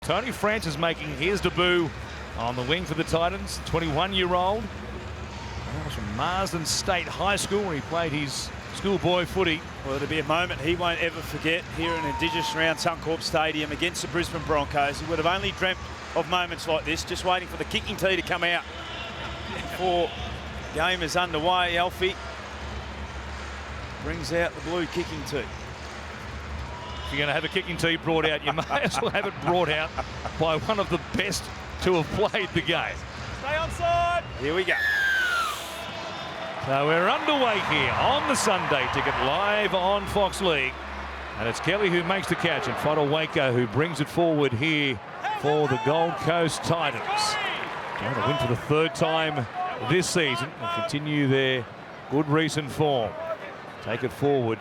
Tony Francis making his debut on the wing for the Titans, 21-year-old. From Marsden State High School, where he played his schoolboy footy. Well, it'll be a moment he won't ever forget here in Indigenous round Suncorp Stadium against the Brisbane Broncos. He would have only dreamt of moments like this, just waiting for the kicking tee to come out before the game is underway. Alfie brings out the blue kicking tee. If you're going to have a kicking tee brought out, you may as well have it brought out by one of the best to have played the game. Stay onside. Here we go. So we're underway here on the Sunday Ticket, live on Fox League. And it's Kelly who makes the catch and Waiko who brings it forward here for the Gold Coast Titans. Trying to win for the third time this season and continue their good recent form. Take it forward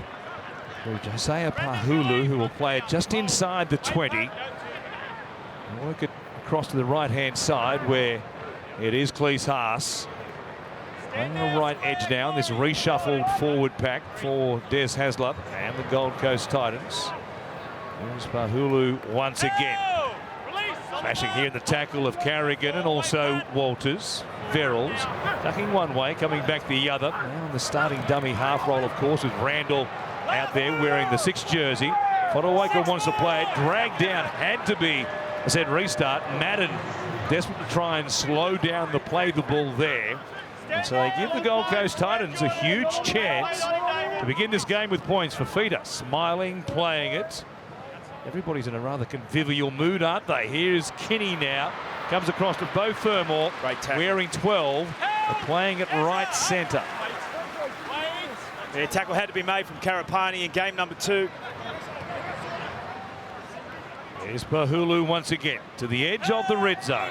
for Josiah Pahulu, who will play it just inside the 20. And work it across to the right-hand side where it is Cleese Haas. On the right edge now, this reshuffled forward pack for Des Hasler and the Gold Coast Titans. There's Pahulu once again. Smashing here in the tackle of Carrigan and also Walters. Verrills ducking one way, coming back the other. Now on the starting dummy half roll, of course, with Randall out there wearing the 6 jersey. Waiko wants to play it, dragged down, had to be, I said restart. Madden desperate to try and slow down the play the ball there. And so they give the Gold Coast Titans a huge chance to begin this game with points. for Fafita smiling, playing it. Everybody's in a rather convivial mood, aren't they? Here's Kinney now. Comes across to Beau Fermor, wearing 12, but playing it right centre. Yeah, tackle had to be made from Karapani in game number 2. Here's Pahulu once again to the edge of the red zone.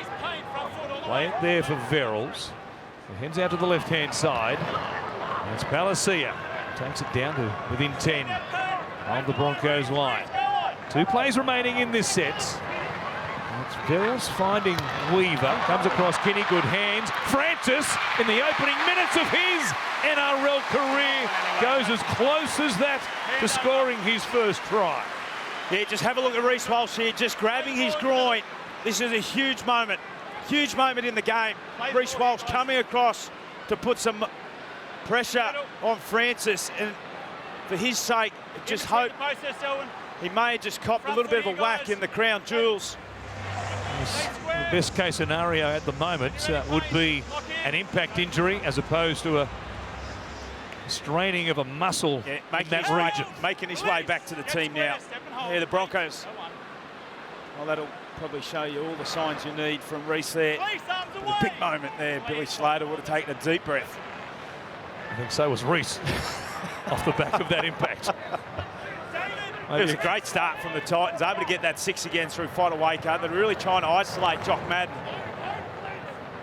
Play it there for Verrills. It heads out to the left-hand side. And it's Palacia. Takes it down to within 10 of the Broncos line. 2 plays remaining in this set. It's Verrills finding Weaver. Comes across Kinney, good hands. Francis, in the opening minutes of his NRL career, goes as close as that to scoring his first try. Yeah, just have a look at Reece Walsh here, just grabbing his groin. This is a huge moment in the game. Reece Walsh coming across to put some pressure on Francis, and for his sake, just hope he may have just copped a little bit of a whack in the crown jewels. The best case scenario at the moment would be an impact injury as opposed to a straining of a muscle in that region. Making his way back to the team now. Yeah, the Broncos. Well, that'll probably show you all the signs you need from Reece there. The big moment there, Billy Slater would have taken a deep breath. I think so was Reece off the back of that impact. It was a great start from the Titans, able to get that 6 again through Waiko. They're really trying to isolate Jock Madden.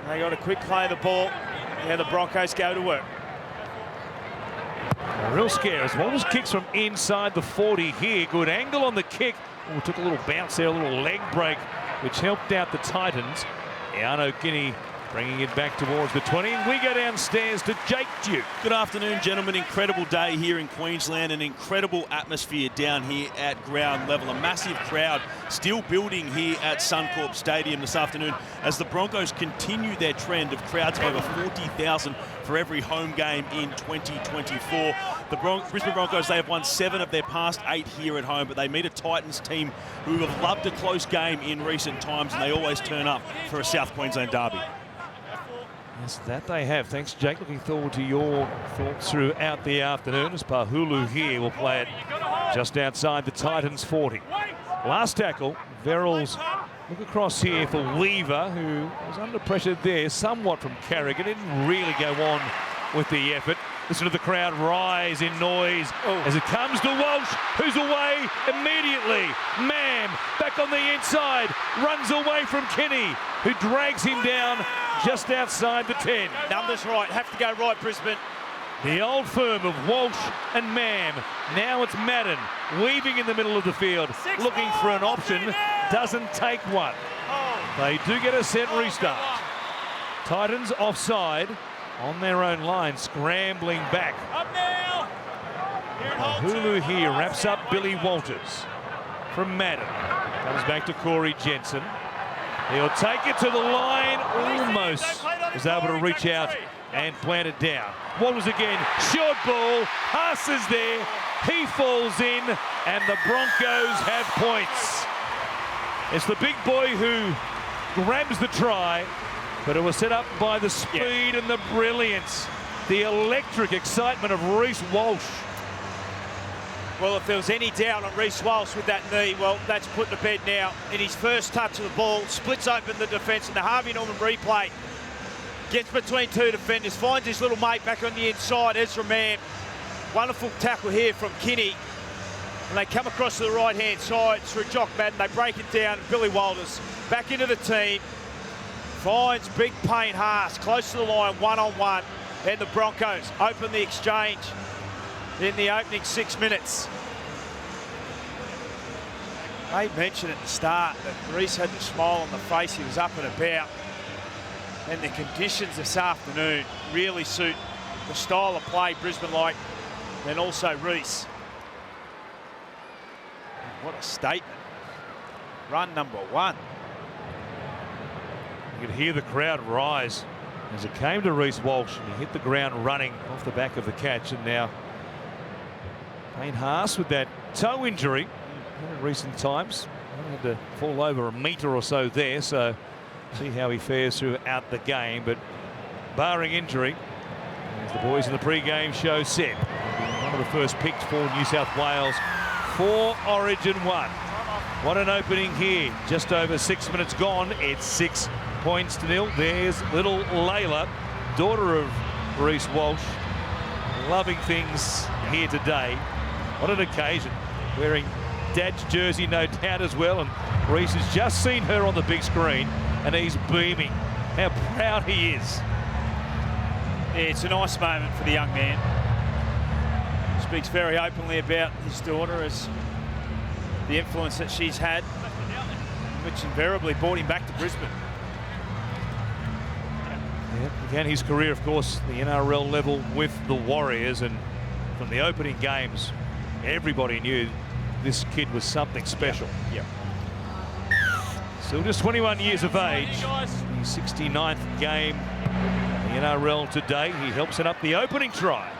They got a quick play of the ball. Yeah, the Broncos go to work. A real scare as Walters kicks from inside the 40 here. Good angle on the kick. Oh, took a little bounce there, a little leg break, which helped out the Titans. Iano Kinney bringing it back towards the 20. And we go downstairs to Jake Duke. Good afternoon, gentlemen. Incredible day here in Queensland. An incredible atmosphere down here at ground level. A massive crowd still building here at Suncorp Stadium this afternoon as the Broncos continue their trend of crowds of over 40,000 for every home game in 2024. The Brisbane Broncos, they have won 7 of their past 8 here at home, but they meet a Titans team who have loved a close game in recent times, and they always turn up for a South Queensland derby. Yes, that they have. Thanks, Jake. Looking forward to your thoughts throughout the afternoon as Pahulu here will play it just outside the Titans 40. Last tackle, Verrills look across here for Weaver, who was under pressure there somewhat from Carrigan. Didn't really go on with the effort. Listen to the crowd rise in noise as it comes to Walsh, who's away immediately. Mam back on the inside, runs away from Kinney, who drags him down just outside the 10. Numbers right, have to go right, Brisbane. The old firm of Walsh and Mam. Now it's Madden weaving in the middle of the field, looking for an option, doesn't take one. They do get a set restart. Titans offside on their own line, scrambling back. Up now. Hulu here wraps up Billy Walters from Madden. Comes back to Corey Jensen. He'll take it to the line. Almost was able to reach out and plant it down. Walters again. Short ball. Haas is there. He falls in. And the Broncos have points. It's the big boy who grabs the try. But it was set up by the speed and the brilliance. The electric excitement of Reece Walsh. Well, if there was any doubt on Reece Walsh with that knee, well, that's put to bed now. In his first touch of the ball, splits open the defence, and the Harvey Norman replay gets between two defenders, finds his little mate back on the inside, Ezra Mam. Wonderful tackle here from Kinney. And they come across to the right-hand side through Jock Madden. They break it down. Billy Walters back into the team. Finds big Payne Haas close to the line, one-on-one. And the Broncos open the exchange in the opening 6 minutes. I mentioned at the start that Reece had the smile on the face. He was up and about. And the conditions this afternoon really suit the style of play Brisbane like, and also Reece. What a statement. Run number 1. You could hear the crowd rise as it came to Reece Walsh, and he hit the ground running off the back of the catch. And now Payne Haas with that toe injury in recent times. He had to fall over a metre or so there, so see how he fares throughout the game. But barring injury, as the boys in the pre-game show said, one of the first picked for New South Wales for Origin 1. What an opening here. Just over 6 minutes gone. It's 6 points to 0. There's little Layla, daughter of Reece Walsh, loving things here today. What an occasion. Wearing Dad's jersey, no doubt, as well. And Reece has just seen her on the big screen, and he's beaming. How proud he is. Yeah, it's a nice moment for the young man. Speaks very openly about his daughter as the influence that she's had, which invariably brought him back to Brisbane. Yeah, began his career, of course, the NRL level with the Warriors, and from the opening games, everybody knew this kid was something special. Yep. Still just 21 years of age. His 69th game in the NRL today. He helped set up the opening try.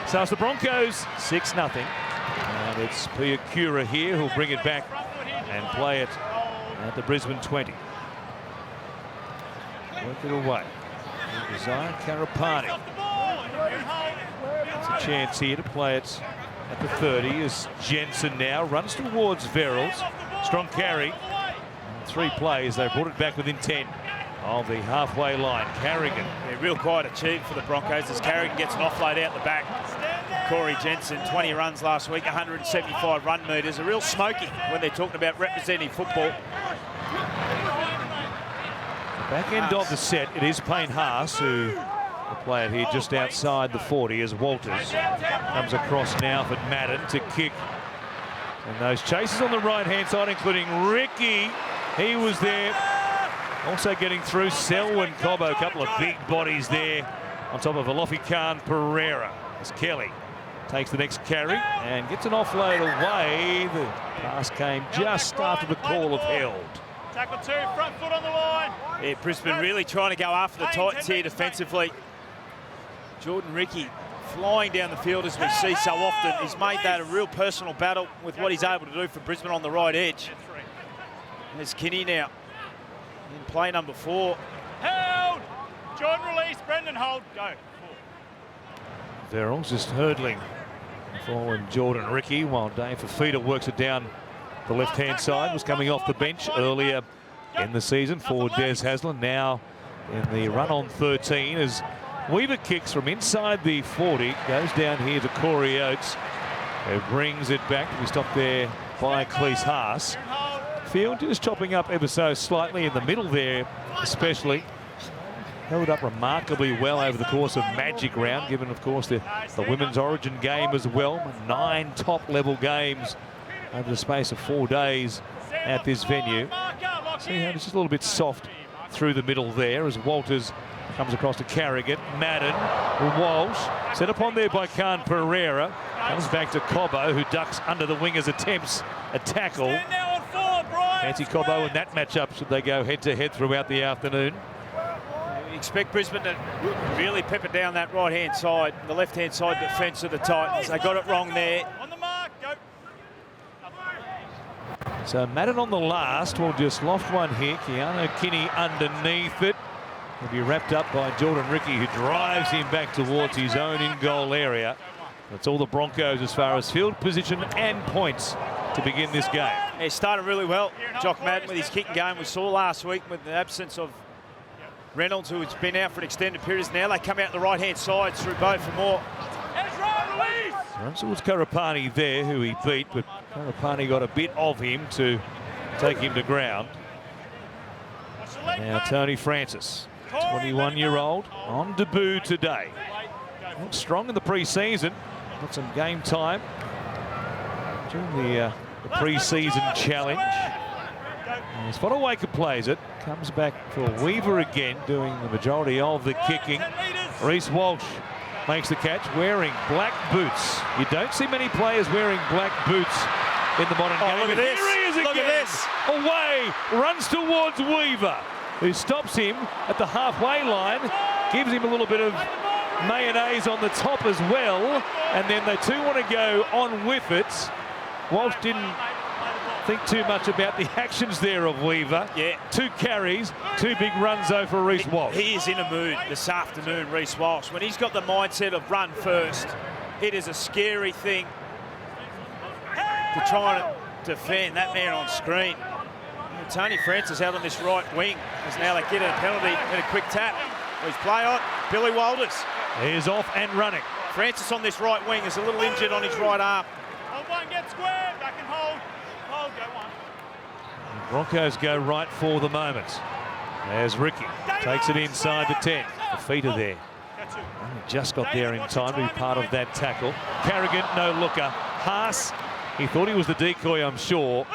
So it's the Broncos 6-0. And it's Piakura here who'll bring it back and play it at the Brisbane 20. Work it away. Desire Karapani. It's a chance here to play it at the 30 as Jensen now runs towards Verrills. Strong carry. 3 plays. They brought it back within 10 of the halfway line. Carrigan. Yeah, real quiet achieved for the Broncos as Carrigan gets an offload out the back. Corey Jensen, 20 runs last week, 175 run meters. A real smoky when they're talking about representing football. Back end of the set, it is Payne Haas who will play it here just outside the 40 as Walters comes across now for Madden to kick. And those chases on the right-hand side, including Ricky. He was there. Also getting through Selwyn Cobbo, a couple of big bodies there on top of Alofi Khan Pereira. As Kelly takes the next carry and gets an offload away. The pass came just after the call of held. Tackle 2, front foot on the line. Yeah, Brisbane really trying to go after the Titans here defensively. Jordan Ricky flying down the field as we see so often. He's made that a real personal battle with what he's able to do for Brisbane on the right edge. There's Kinney now in play number 4. Held! Jordan release, Brendan hold, go. Verrills just hurdling fallen Jordan Ricky while Dave Fafita works it down the left-hand side. Was coming off the bench earlier in the season for Des Haslam. Now in the run on 13 as Weaver kicks from inside the 40. Goes down here to Corey Oates, who brings it back to be stopped there by Cleese Haas. Field just chopping up ever so slightly in the middle there, especially. Held up remarkably well over the course of Magic Round, given, of course, the women's Origin game as well. 9 top-level games over the space of 4 days at this venue. See how it's just a little bit soft through the middle there as Walters comes across to Carrigan. Madden, Walsh, set upon there by Khan Pereira. Comes back to Cobbo, who ducks under the wing as attempts a tackle. Fancy Cobbo in that matchup should they go head-to-head throughout the afternoon. You expect Brisbane to really pepper down that right-hand side, the left-hand side defence of the Titans. They got it wrong there. On the mark, go. So Madden on the last will just loft one here. Keanu Kinney underneath it. Will be wrapped up by Jordan Ricky, who drives him back towards his own in-goal area. That's all the Broncos as far as field position and points to begin this game. He started really well, Jock Madden, with his kicking game. We saw last week with the absence of Reynolds, who has been out for an extended period. Now they come out the right-hand side through Beau for more. Ezra, release! So it was Karapani there who he beat, but Karapani got a bit of him to take him to ground. Now Tony Francis, 21-year-old, on debut today. Looks strong in the pre-season. Got some game time during the pre-season challenge. As Fodawaker plays it, comes back for Weaver again, doing the majority of the kicking. Reece Walsh makes the catch, wearing black boots. You don't see many players wearing black boots in the modern game. Look at this. Here he is again. Look at this. Away, runs towards Weaver, who stops him at the halfway line, gives him a little bit of mayonnaise on the top as well, and then they too want to go on with it. Walsh didn't think too much about the actions there of Weaver. Yeah. 2 carries, 2 big runs over Reece Walsh. He is in a mood this afternoon, Reece Walsh. When he's got the mindset of run first, it is a scary thing to try and defend that man on screen. And Tony Francis out on this right wing, as now they get a penalty and a quick tap. He's play on, Billy Walters. He is off and running. Francis on this right wing is a little injured on his right arm. Hold one, get square, back and hold. Hold, go one. The Broncos go right for the moment. There's Ricky, takes it inside the 10. The feet are there. Only just got there in time to be part of that tackle. Carrigan, no looker. Haas, he thought he was the decoy, I'm sure,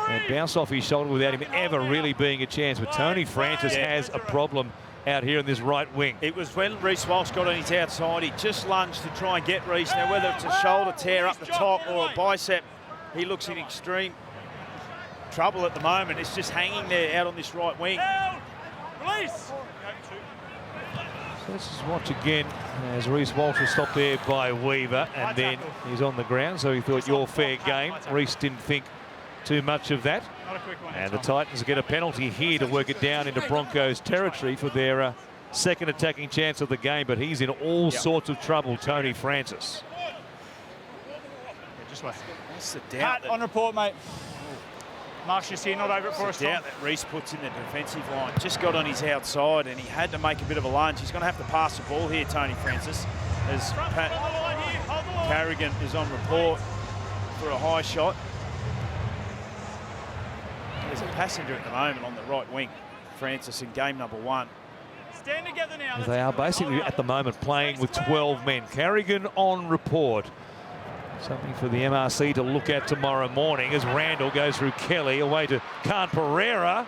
and bounced off his shoulder without him ever really being a chance. But Tony Francis has a problem out here in this right wing. It was when Reece Walsh got on his outside, he just lunged to try and get Reece. Now, whether it's a shoulder tear up the top or a bicep, he looks in extreme trouble at the moment. It's just hanging there out on this right wing. Release! So let's just watch again as Reece Walsh was stopped there by Weaver, and then he's on the ground, so he thought your fair game. Reece didn't think too much of that. And the Titans get a penalty here to work it down into Broncos territory for their second attacking chance of the game, but he's in all sorts of trouble, Tony Francis. Just wait. That's the doubt. Pat, on report, mate. Mark's just here, not over it for us, Tom. Doubt that Reece puts in the defensive line. Just got on his outside and he had to make a bit of a lunge. He's going to have to pass the ball here, Tony Francis, as Pat Carrigan is on report for a high shot. There's a passenger at the moment on the right wing, Francis, in game number 1. Stand together now. They are basically at the moment playing with 12 men. Carrigan on report. Something for the MRC to look at tomorrow morning as Randall goes through Kelly away to Khan Pereira.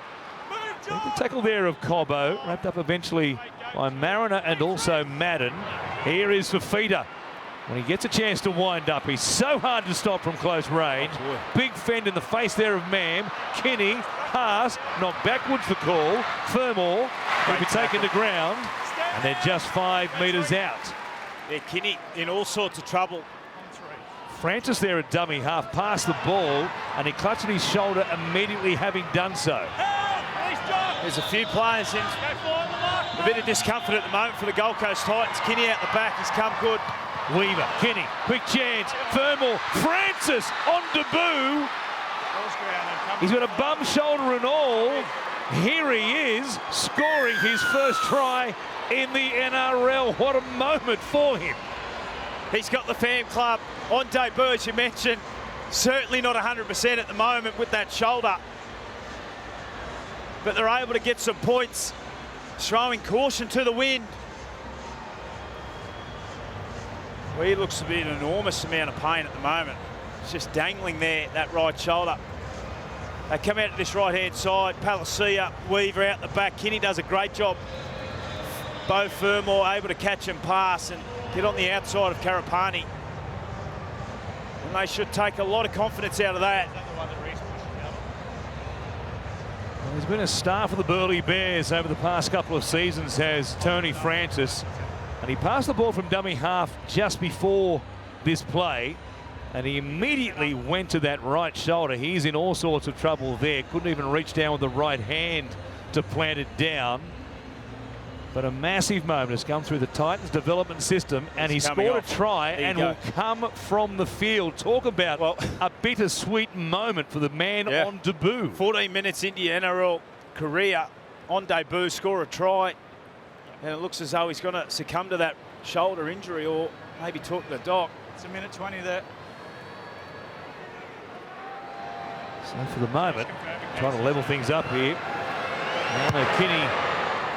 The tackle there of Cobbo, wrapped up eventually by Mariner and also Madden. Here is Fafita. When he gets a chance to wind up, he's so hard to stop from close range. Big fend in the face there of Mam. Kinney, Haas, knocked backwards for call. Fermor will be taken to ground, and they're just 5 metres out. Yeah, Kinney in all sorts of trouble. Francis there at dummy half, passed the ball, and he clutched at his shoulder immediately having done so. There's a few players in a bit of discomfort at the moment for the Gold Coast Titans. Kinney out the back, he's come good. Weaver, Kinney, quick chance, Fermor, Francis on debut. He's got a bum shoulder and all. Here he is, scoring his first try in the NRL. What a moment for him. He's got the fan club on debut, as you mentioned. Certainly not 100% at the moment with that shoulder. But they're able to get some points, throwing caution to the wind. Well, he looks to be an enormous amount of pain at the moment. It's just dangling there, that right shoulder. They come out to this right-hand side. Palacia, Weaver out the back. Kinney does a great job. Beau Fermor able to catch and pass and get on the outside of Karapani. And they should take a lot of confidence out of that. He's been a star for the Burleigh Bears over the past couple of seasons, has Tony Francis. And he passed the ball from dummy half just before this play. And he immediately went to that right shoulder. He's in all sorts of trouble there. Couldn't even reach down with the right hand to plant it down. But a massive moment has come through the Titans development system, and he scored a try and will come from the field. Talk about a bittersweet moment for the man on debut. 14 minutes into your NRL career, on debut, score a try, and it looks as though he's going to succumb to that shoulder injury or maybe talk to the doc. It's a minute 20 there. So for the moment, trying to level things up here. And Kinney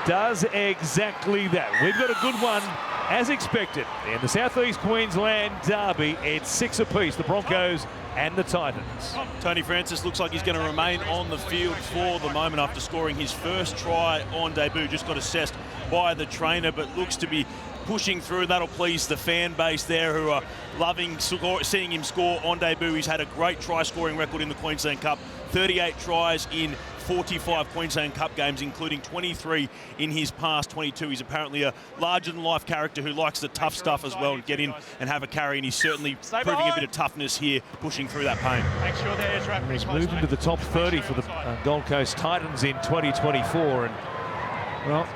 does exactly that. We've got a good one, as expected. In the Southeast Queensland derby, it's 6 apiece, the Broncos and the Titans. Tony Francis looks like he's going to remain on the field for the moment after scoring his first try on debut. Just got assessed by the trainer, but looks to be pushing through. That'll please the fan base there, who are loving seeing him score on debut. He's had a great try scoring record in the Queensland Cup, 38 tries in 45 Queensland Cup games, including 23 in his past 22. He's apparently a larger-than-life character who likes the tough stuff as well and get in and have a carry, and he's certainly proving a bit of toughness here, pushing through that pain. Make sure that Ezra He's moved into the top 30 for the Gold Coast Titans in 2024, and, well,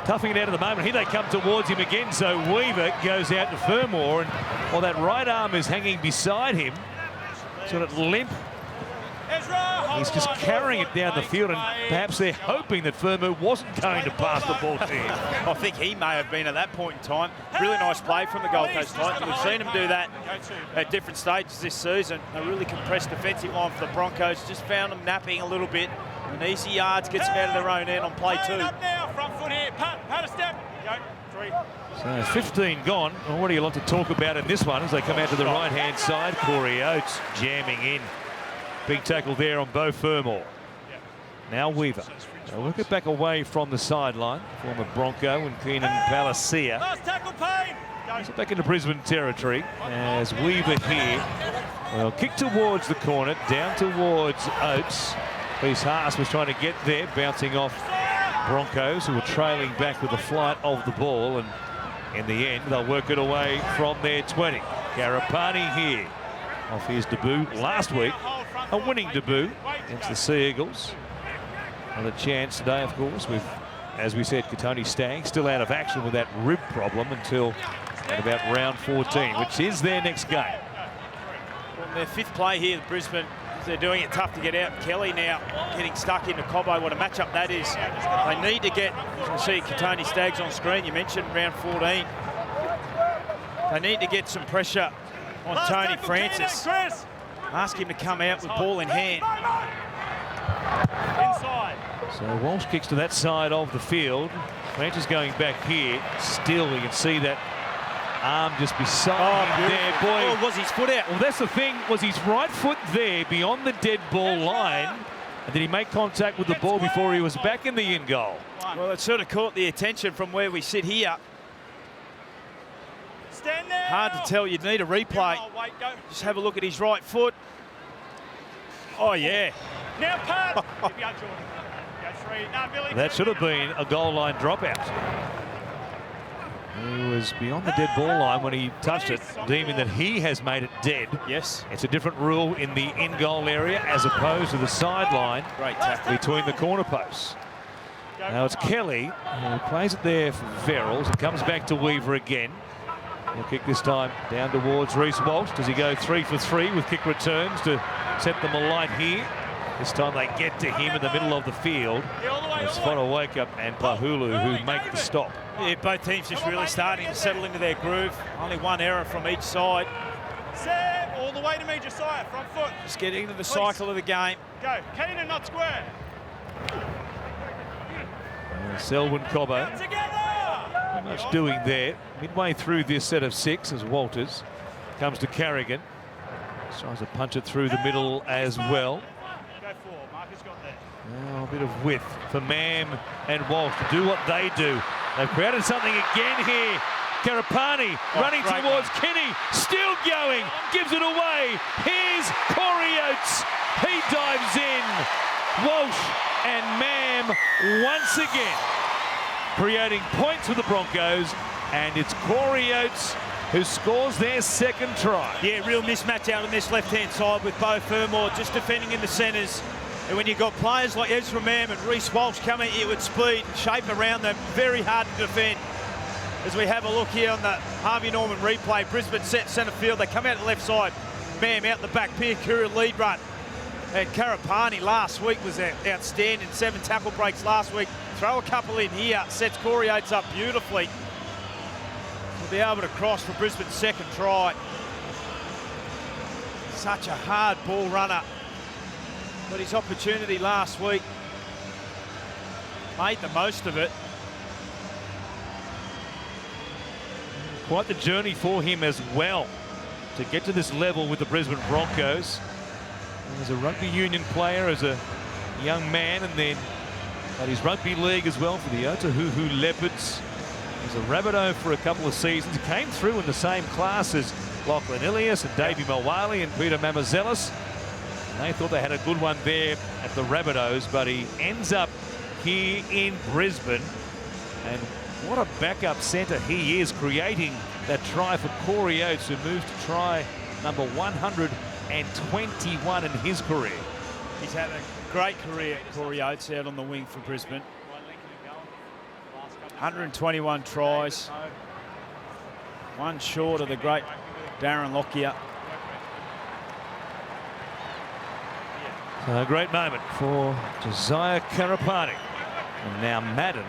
toughing it out at the moment. Here they come towards him again, so Weaver goes out to Fermor, and while that right arm is hanging beside him, sort of limp, he's just carrying it down the field, and perhaps they're hoping that Fermor wasn't going to pass the ball to him. I think he may have been at that point in time. Really nice play from the Gold Coast Titans. We've seen him do that at different stages this season. A really compressed defensive line for the Broncos. Just found them napping a little bit. An easy yards gets them out of their own end on play 2. Up now, front foot here, pat a step. Go, 3. So 15 gone. Already a lot to talk about in this one as they come out to the right-hand side. Corey Oates jamming in. Big tackle there on Beau Fermor. Now Weaver. They'll work it back away from the sideline. Former Bronco and Keenan Palacia. Last tackle, Payne. So back into Brisbane territory as Weaver here. Well, kick towards the corner, down towards Oates. Reece Haas was trying to get there, bouncing off Broncos, who were trailing back with the flight of the ball, and in the end they'll work it away from their 20. Garapani here off his debut last week, a winning debut against the Sea Eagles. Another chance today, of course, with, as we said, Katoni Staggs still out of action with that rib problem until at about round 14, which is their next game. Well, their 5th play here, Brisbane. They're doing it tough to get out. Kelly now getting stuck into Cobbo. What a matchup that is. They need to get, you can see Katoni Staggs on screen. You mentioned round 14. They need to get some pressure on Tony Francis. Ask him to come out with ball in hand. Inside. So Walsh kicks to that side of the field. Francis going back here. Still, you can see that arm just beside him there. Boy, was his foot out? Well, that's the thing. Was his right foot there beyond the dead ball line? And did he make contact with the ball before he was back in the in goal? Well, it sort of caught the attention from where we sit here. Stand there. Hard to tell. You'd need a replay. Just have a look at his right foot. Oh, yeah. Now, Pat. Keep you up, Jordan. Go 3. No, Billy. That should have been a goal line dropout. He was beyond the dead ball line when he touched it, deeming that he has made it dead. Yes. It's a different rule in the in-goal area as opposed to the sideline between the corner posts. Now it's Kelly who plays it there for Verrills and comes back to Weaver again. He'll kick this time down towards Reece Walsh. Does he go 3 for 3 with kick returns to set them alight here? This time they get to him in the middle of the field. It's Fono Wake-up and Pahulu who make the stop. Yeah, both teams just really starting to settle into their groove. Only one error from each side. Sam, all the way to me, Josiah, front foot. Just get into the cycle of the game. Go, Keenan, not square. Selwyn Cobbo. Together. Not much doing there. Midway through this set of 6 as Walters comes to Carrigan. Tries to punch it through the middle as well. Go 4, Marcus got there. Now a bit of width for Mam and Walsh to do what they do. They've created something again here. Garapani running towards Kenny, still going, gives it away. Here's Corey Oates. He dives in. Walsh and Mam once again creating points for the Broncos, and it's Corey Oates who scores their second try. Yeah, real mismatch out on this left-hand side with Beau Fermor just defending in the centres. And when you've got players like Ezra Mam and Reece Walsh coming at you with speed and shape around them, very hard to defend. As we have a look here on the Harvey Norman replay, Brisbane set centre field. They come out the left side. Mam out the back, Piakura lead run. And Karapani last week was outstanding. 7 tackle breaks last week. Throw a couple in here, sets Corey Oates up beautifully. We'll be able to cross for Brisbane's second try. Such a hard ball runner. But his opportunity last week, made the most of it. Quite the journey for him as well to get to this level with the Brisbane Broncos. As a rugby union player, as a young man, and then at his rugby league as well for the Otahuhu Leopards. He's a Rabbitoh for a couple of seasons. He came through in the same class as Lachlan Ilias and Davey Mawali and Peter Mamazelis. And they thought they had a good one there at the Rabbitohs, but he ends up here in Brisbane. And what a backup centre he is, creating that try for Corey Oates, who moves to try number 121 in his career. He's had a great career, Corey Oates, out on the wing for Brisbane. 121 tries. One short of the great Darren Lockyer. A great moment for Josiah Karapani. And now Madden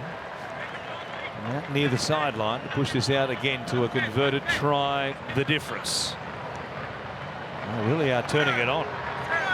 out near the sideline to push this out again to a converted try, the difference. They really are turning it on.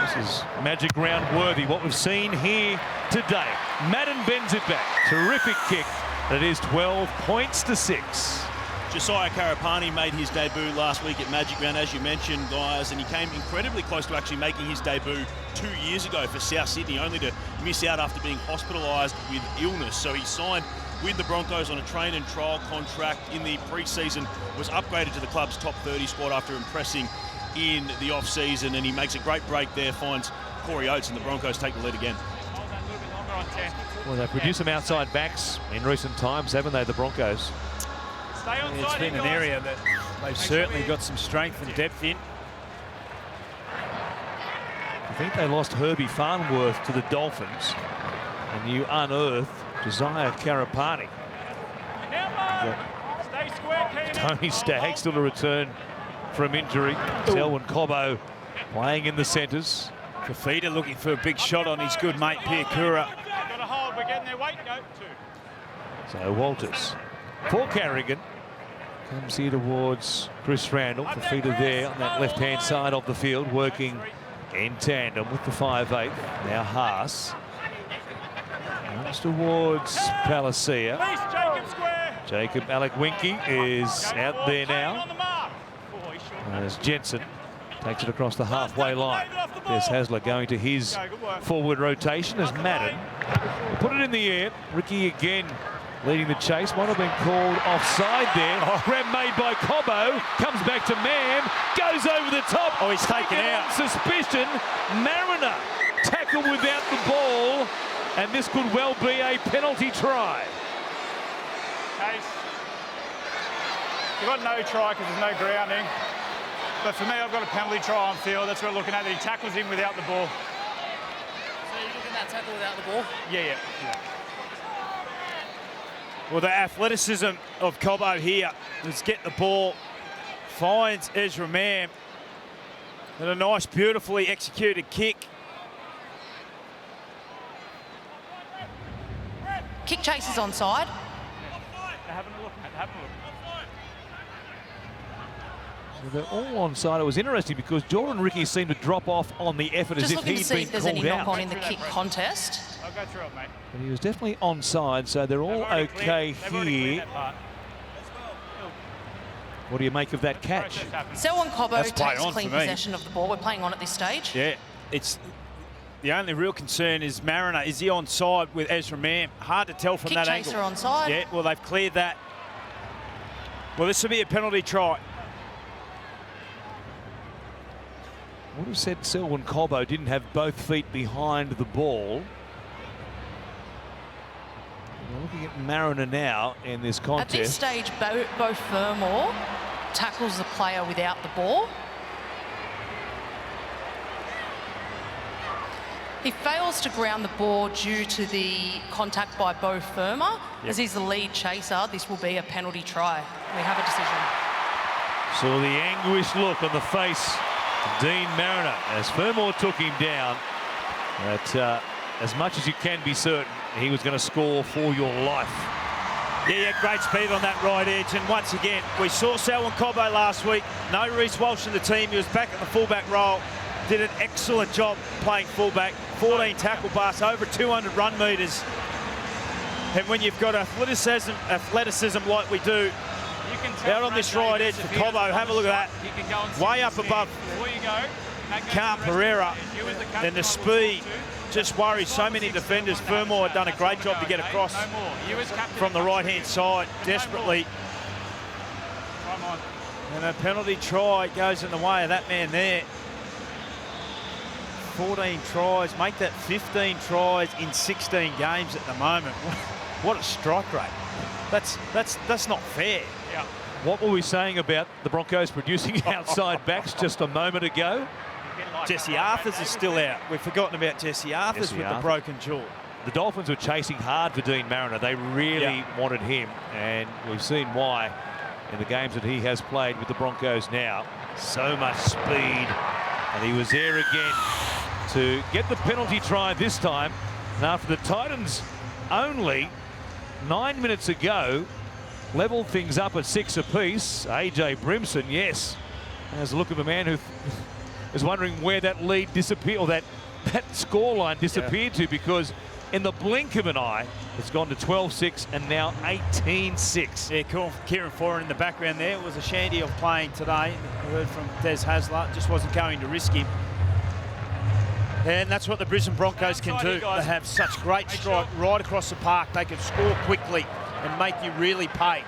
This is magic round worthy, what we've seen here today. Madden bends it back. Terrific kick. It is 12 points to 6. Josiah Karapani made his debut last week at Magic Round, as you mentioned, guys, and he came incredibly close to actually making his debut 2 years ago for South Sydney, only to miss out after being hospitalised with illness. So he signed with the Broncos on a train and trial contract in the pre-season, was upgraded to the club's top 30 squad after impressing in the off-season, and he makes a great break there, finds Corey Oates, and the Broncos take the lead again. Well, they've produced some outside backs in recent times, haven't they, the Broncos? It's been an area that they've certainly got some strength and depth in. I think they lost Herbie Farnworth to the Dolphins, and you unearth Josiah Karapani. Tony Stagg still to return from injury. Selwyn Cobbo playing in the centres. Fafita looking for a big shot on his good mate Piakura. Got a hold, we're getting their weight, go. 2. So Walters for Carrigan. Comes here towards Chris Randall. Fafita there on that left-hand side of the field, working in tandem with the 5'8". Now Haas. Comes towards Palacia. Jacob Alakwinki is out there now. As Jensen takes it across the halfway line. There's Hasler going to his forward rotation as Madden put it in the air. Ricky again leading the chase. Might have been called offside there. Grab made by Cobbo. Comes back to Mam. Goes over the top. Oh, he's taken out. Suspicion. Mariner tackled without the ball. And this could well be a penalty try. Case. You've got no try because there's no grounding. But for me, I've got a penalty try on field. That's what we're looking at. He tackles him without the ball. So you're looking at that tackle without the ball? Yeah. Well, the athleticism of Cobbo here. Let's get the ball. Finds Ezra Mam. And a nice, beautifully executed kick. Kick chase is onside. Having a look. They're all onside. It was interesting because Jordan Ricky seemed to drop off on the effort Just as if looking to he'd see been if there's called any out. knock-on in the kick contest. I'll go through it, mate. But he was definitely onside, so they're all okay here. What do you make of that catch? Selwyn Cobbo That's play takes on clean for me. possession of the ball. We're playing on at this stage. Yeah, it's the only real concern is Mariner. Is he onside with Ezra Mam? Hard to tell from Kick that chaser angle. onside. Yeah, well, they've cleared that. Well, this will be a penalty try. Would have said Selwyn Cobbo didn't have both feet behind the ball. Looking at Mariner now in this contest. At this stage, Bo Fermor tackles the player without the ball. He fails to ground the ball due to the contact by Bo Fermor. As he's the lead chaser, this will be a penalty try. We have a decision. Saw the anguished look on the face of Dean Mariner as Fermor took him down. But as much as you can be certain, he was going to score for your life. Yeah, great speed on that right edge. And once again, we saw Selwyn Cobbo last week. No Reece Walsh in the team. He was back at the fullback role. Did an excellent job playing fullback. 14 tackle pass, over 200 run metres. And when you've got athleticism like we do, out on this right edge for Cobbo, have a look at that. Way up above Carl Pereira. Then the speed just worries so many defenders. Fermor had done a great job to get across from the right-hand side, desperately. And a penalty try goes in the way of that man there. 14 tries, make that 15 tries in 16 games at the moment. What a strike rate. That's not fair. Yeah. What were we saying about the Broncos producing outside backs just a moment ago? Jesse Arthurs is still out. We've forgotten about Jesse Arthurs with the broken jaw. The Dolphins were chasing hard for Dean Mariner. They really wanted him, and we've seen why in the games that he has played with the Broncos now. So much speed, and he was there again to get the penalty try this time. And after the Titans only 9 minutes ago leveled things up at 6 apiece, AJ Brimson, yes, has a look of a man who is wondering where that lead disappeared, or that scoreline disappeared to, because in the blink of an eye, it's gone to 12-6 and now 18-6. Yeah, Kieran Foran in the background there. It was a shandy of playing today. We heard from Des Hasler, just wasn't going to risk him. And that's what the Brisbane Broncos can do. They have such great strike right across the park. They can score quickly and make you really pay.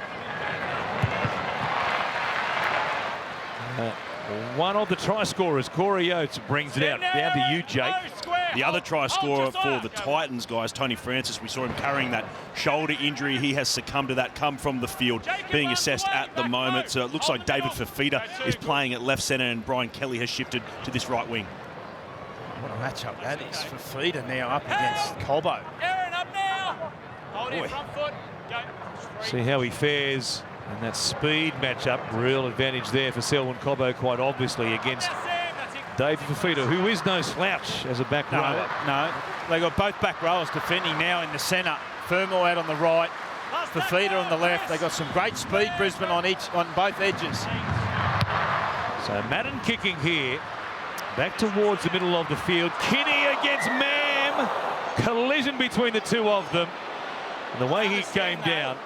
One of the try scorers, Corey Oates, brings it out. Down to you, Jake. The other try scorer for the Titans, guys, Tony Francis, we saw him carrying that shoulder injury. He has succumbed to that, come from the field, being assessed at the moment. So it looks like David Fafita is playing at left centre and Brian Kelly has shifted to this right wing. What a matchup that is. Fafita now up against Cobbo. Aaron, up now. Hold your front foot. Go. See how he fares in that speed matchup. Real advantage there for Selwyn Cobbo, quite obviously, against David Fafita, who is no slouch as a back rower. No, they got both back rowers defending now in the centre. Fermor out on the right, Fafita on the left. They got some great speed, Brisbane, on both edges. So Madden kicking here, back towards the middle of the field. Kinney against Mam. Collision between the two of them. And the way he came down.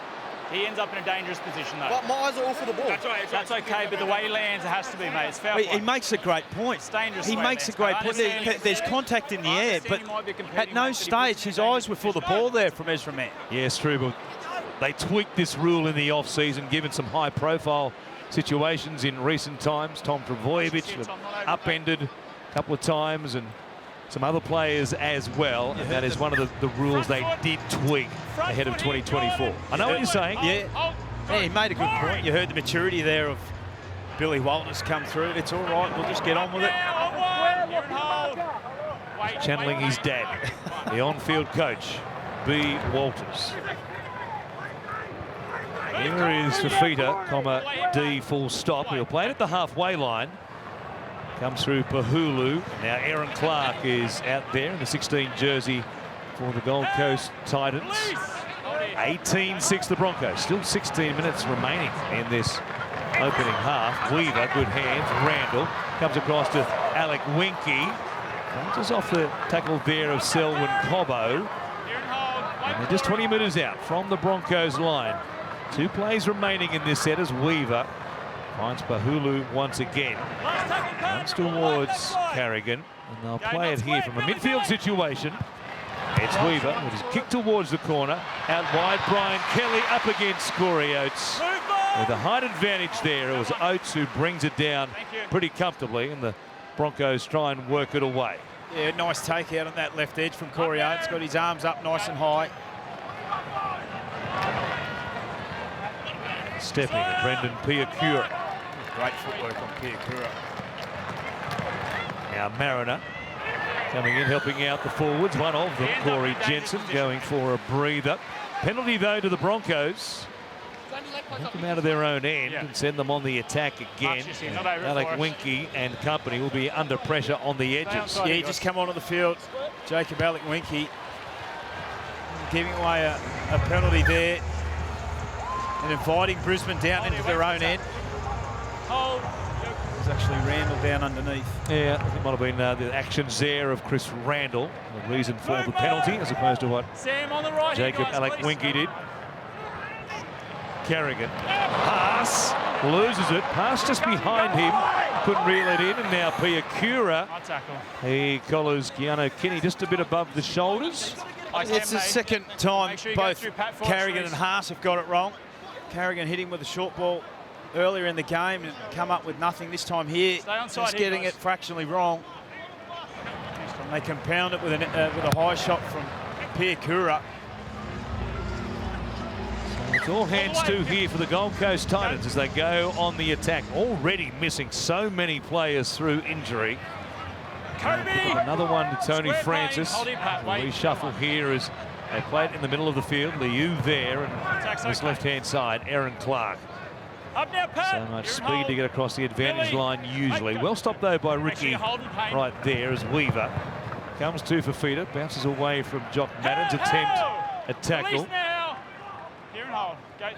He ends up in a dangerous position, though. But my eyes are all for the ball. That's okay, but the way he lands, it has to be, mate. It's foul. He makes a great point. It's dangerous. He makes a great point. There's contact in the air, but at no stage his eyes were for the ball there from Ezra Mam. Yes, true, but they tweaked this rule in the off-season, given some high-profile situations in recent times. Tom Trbojevic upended a couple of times, and some other players as well, and that is one of the rules they did tweak ahead of 2024. I know what you're saying. Yeah, he made a good point. You heard the maturity there of Billy Walters come through. It's all right, we'll just get on with it. Channeling his dad, the on-field coach, B. Walters. Here is Fafita, comma, D, full stop. He'll play it at the halfway line. Comes through Pahulu. Now Aaron Clark is out there in the 16 jersey for the Gold Coast Titans. 18-6 the Broncos. Still 16 minutes remaining in this opening half. Weaver, good hands. Randall comes across to Alec Winky. Just off the tackle there of Selwyn Cobbo. And they're just 20 metres out from the Broncos line. 2 plays remaining in this set as Weaver finds Pahulu once again. Comes towards Carrigan, and they'll play it here from a midfield situation. It's Weaver with his kick towards the corner. Out wide, Brian Kelly up against Corey Oates. With a height advantage there, it was Oates who brings it down pretty comfortably, and the Broncos try and work it away. Yeah, nice take out on that left edge from Corey Oates. Got his arms up nice and high. Stepping, Brendan Piakura. Great footwork on Piakura. Now Mariner coming in, helping out the forwards. One of them, Corey Jensen, going for a breather. Penalty, though, to the Broncos. Help them out of their own end and send them on the attack again. Alec Winky and company will be under pressure on the edges. Yeah, he just come onto the field. Jacob Alec Winky giving away a penalty there and inviting Brisbane down into their own end. There's actually Randall down underneath. Yeah, I think it might have been the actions there of Chris Randall, the reason for the penalty, as opposed to what Jacob Alec Winky did. Kerrigan, pass, loses it, pass just behind him, couldn't reel it in, and now Piakura, he collars Keanu Kinney just a bit above the shoulders. It's the second time both Carrigan and Haas have got it wrong. Carrigan hit him with a short ball earlier in the game and come up with nothing. This time here, he's getting it fractionally wrong. They compound it with a high shot from Piakura. It's all hands to here for the Gold Coast Titans as they go on the attack. Already missing so many players through injury. Another one to Tony Francis. Reshuffle here as they play it in the middle of the field. Liu there, and on his left-hand side, Aaron Clark. So much speed to get across the advantage line usually. Well stopped though by Ricky right there as Weaver comes to Fafita, bounces away from Jock Madden's attempt at tackle.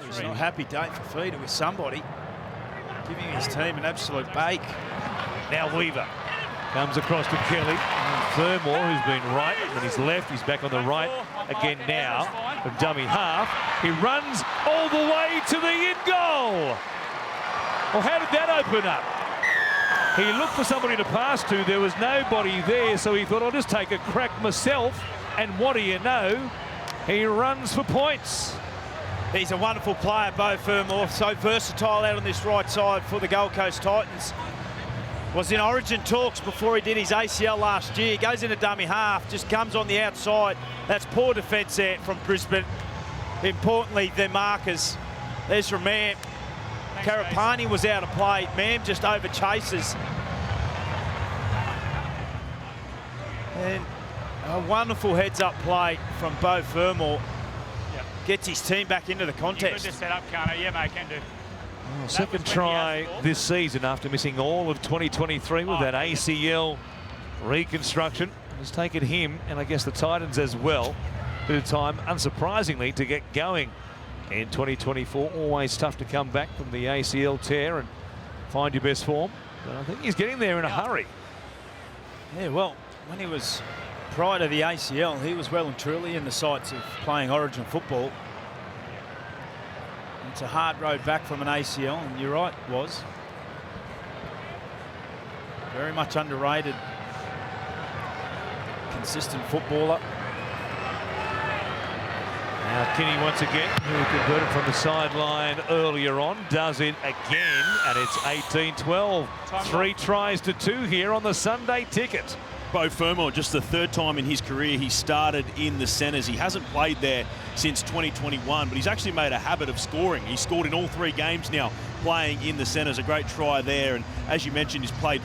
It's not a happy day for Fafita with somebody giving his team an absolute bake. Now Weaver comes across to Kelly. Thurmore, who's been right, and then he's left. He's back on the right again now from dummy half. He runs all the way to the in goal. Well, how did that open up? He looked for somebody to pass to. There was nobody there, so he thought, I'll just take a crack myself. And what do you know? He runs for points. He's a wonderful player, Beau Fermor, so versatile out on this right side for the Gold Coast Titans. Was in Origin talks before he did his ACL last year. Goes into dummy half, just comes on the outside. That's poor defence there from Brisbane. Importantly, their markers. Ezra Mam. Karapani was out of play. Mam just over chases. And a wonderful heads-up play from Beau Fermor. Gets his team back into the contest. You set up, Connor. Yeah, mate, can do. Well, second try this season after missing all of 2023 with that ACL reconstruction. It's taken him, and I guess the Titans as well, a bit of time, unsurprisingly, to get going in 2024. Always tough to come back from the ACL tear and find your best form. But I think he's getting there in a hurry. Yeah, well, when he was prior to the ACL, he was well and truly in the sights of playing Origin football. It's a hard road back from an ACL, and you're right, was. Very much underrated, consistent footballer. Now Kinney once again, who converted from the sideline earlier on, does it again, and it's 18-12. 3 tries to 2 here on the Sunday ticket. Beau Fermor, just the third time in his career he started in the centres. He hasn't played there since 2021, but he's actually made a habit of scoring. He's scored in all 3 games now, playing in the centres. A great try there, and as you mentioned, he's played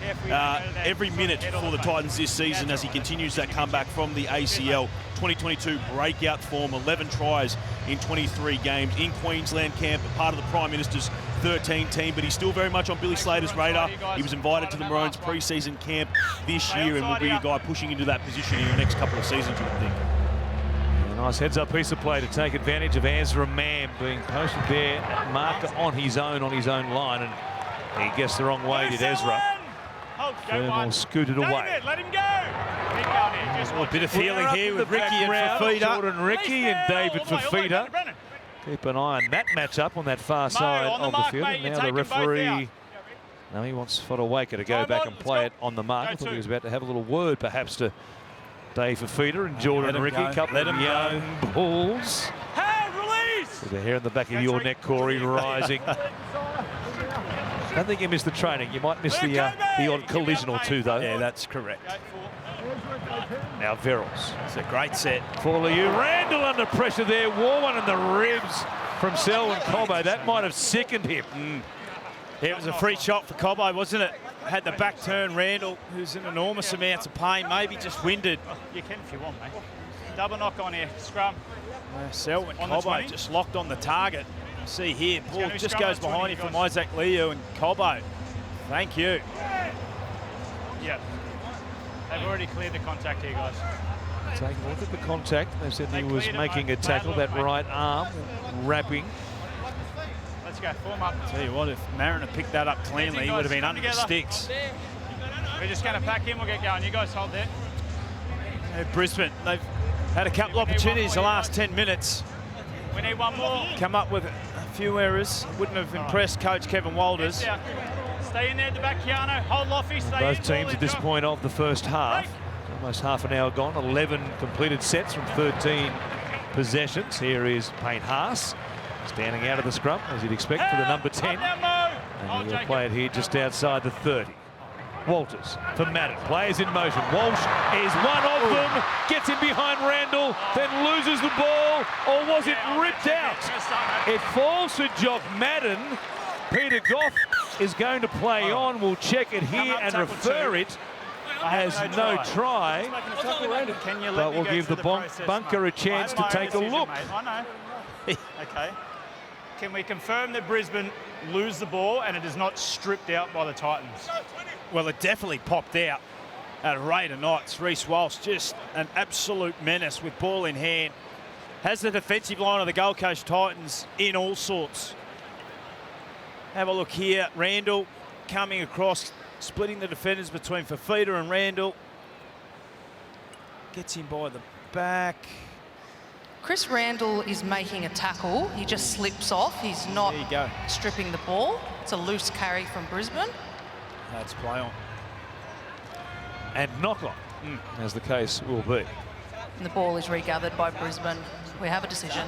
every minute for the Titans this season as he continues that comeback from the ACL. 2022 breakout form, 11 tries in 23 games in Queensland camp, part of the Prime Minister's 13 team, but he's still very much on Billy Slater's radar. He was invited to the Maroons pre-season camp this year and will be a guy pushing into that position in the next couple of seasons, you would think. A nice heads-up piece of play to take advantage of Ezra Mam being posted there at marker on his own line, and he guessed the wrong way, did Ezra. Fermor scooted away. Let him go. A bit of feeling here with Ricky and Fafita. Jordan Ricky and David Fafita. Keep an eye on that matchup on that far side of the field. And now the referee, now he wants Fodawaker to go back and play it on the mark. I thought he was about to have a little word perhaps to Dave Fafita and Jordan Ricky. Couple of young bulls. With the hair in the back of your neck, Corey, rising. I don't think you missed the training. You might miss the odd collision or two, though. Yeah, that's correct. Now Verrills. It's a great set. For Liu. Randall under pressure there. Wore one in the ribs. from Selwyn Cobbo. That might have sickened him. Yeah, it was a free shot for Cobbo, wasn't it? Had the back turn. Randall, who's in enormous amounts of pain, maybe just winded. You can if you want, mate. Double knock on here. Scrum. Selwyn On the Cobbo 20. just locked on the target. See here, ball to just scrum goes on 20, behind him you from guys. Isaac Liu and Cobbo. Thank you. Yeah. They've already cleared the contact here, guys. Take a look at the contact. They said he was cleared it, making a mate. tackle, Bad that look, mate. right arm wrapping. Let's go. Form up. Tell you what, if Mariner picked that up cleanly, he would have been under the sticks. We're just going to pack in. We'll get going. You guys hold there. Brisbane, they've had a couple opportunities the last 10 minutes. We need one more. Come up with a few errors. Wouldn't have impressed Coach Kevin Walters. Yeah. Stay in there at the back, Keanu. Hold Loffy. Stay in. Both teams at this point of the first half. Almost half an hour gone. 11 completed sets from 13 possessions. Here is Payne Haas standing out of the scrum, as you'd expect, for the number 10. And he'll play it here just outside the 30. Walters for Madden. Players in motion. Walsh is one of them. Gets in behind Randall, then loses the ball. Or was it ripped out? It falls to Jock Madden. Peter Goff is going to play on. We'll check it here and refer it as no try. But we'll give the bunker a chance to take a look. I know. Okay. Can we confirm that Brisbane lose the ball and it is not stripped out by the Titans? Well, it definitely popped out at a rate of knots. Reece Walsh, just an absolute menace with ball in hand. Has the defensive line of the Gold Coast Titans in all sorts. Have a look here. Randall coming across, splitting the defenders between Fafita and Randall. Gets him by the back. Chris Randall is making a tackle. He just slips off. He's not There you go. stripping the ball. It's a loose carry from Brisbane. That's play on. And knock on, as the case will be. And the ball is regathered by Brisbane. We have a decision.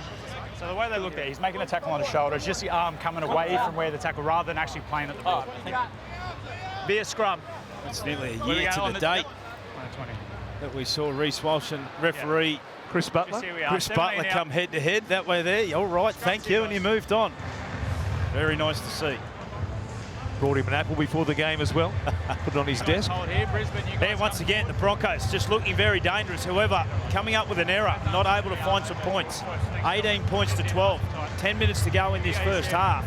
So the way they look there, he's making a tackle on his shoulder. It's just the arm coming away from where the tackle rather than actually playing at the ball. Be a scrum. It's nearly a Where we year going to on the the date 20. that we saw Reece Walsh and referee Chris Butler. Just here we are. Chris 17 Butler out. come head to head that way there. All right, thank you, and he moved on. Very nice to see. Brought him an apple before the game as well. Put it on his desk. Hold here, Brisbane. You There guys once again, the Broncos just looking very dangerous. However, coming up with an error, not able to find some points. 18 points to 12. 10 minutes to go in this first half.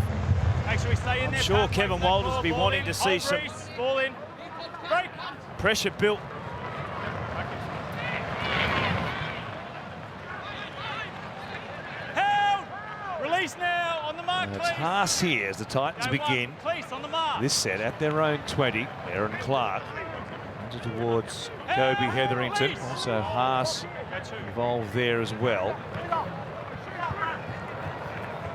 Make sure we stay in there. sure Pat, Kevin wait for that Walters ball, will be ball wanting in. to see Hold some- Reece, ball in. Break. Pressure built. Held. Release now on the mark, And it's please. Haas here as the Titans Go begin one, please, on the mark. this set at their own 20. Aaron Clark into towards Kobe Hetherington. Also Haas Go two. involved there as well.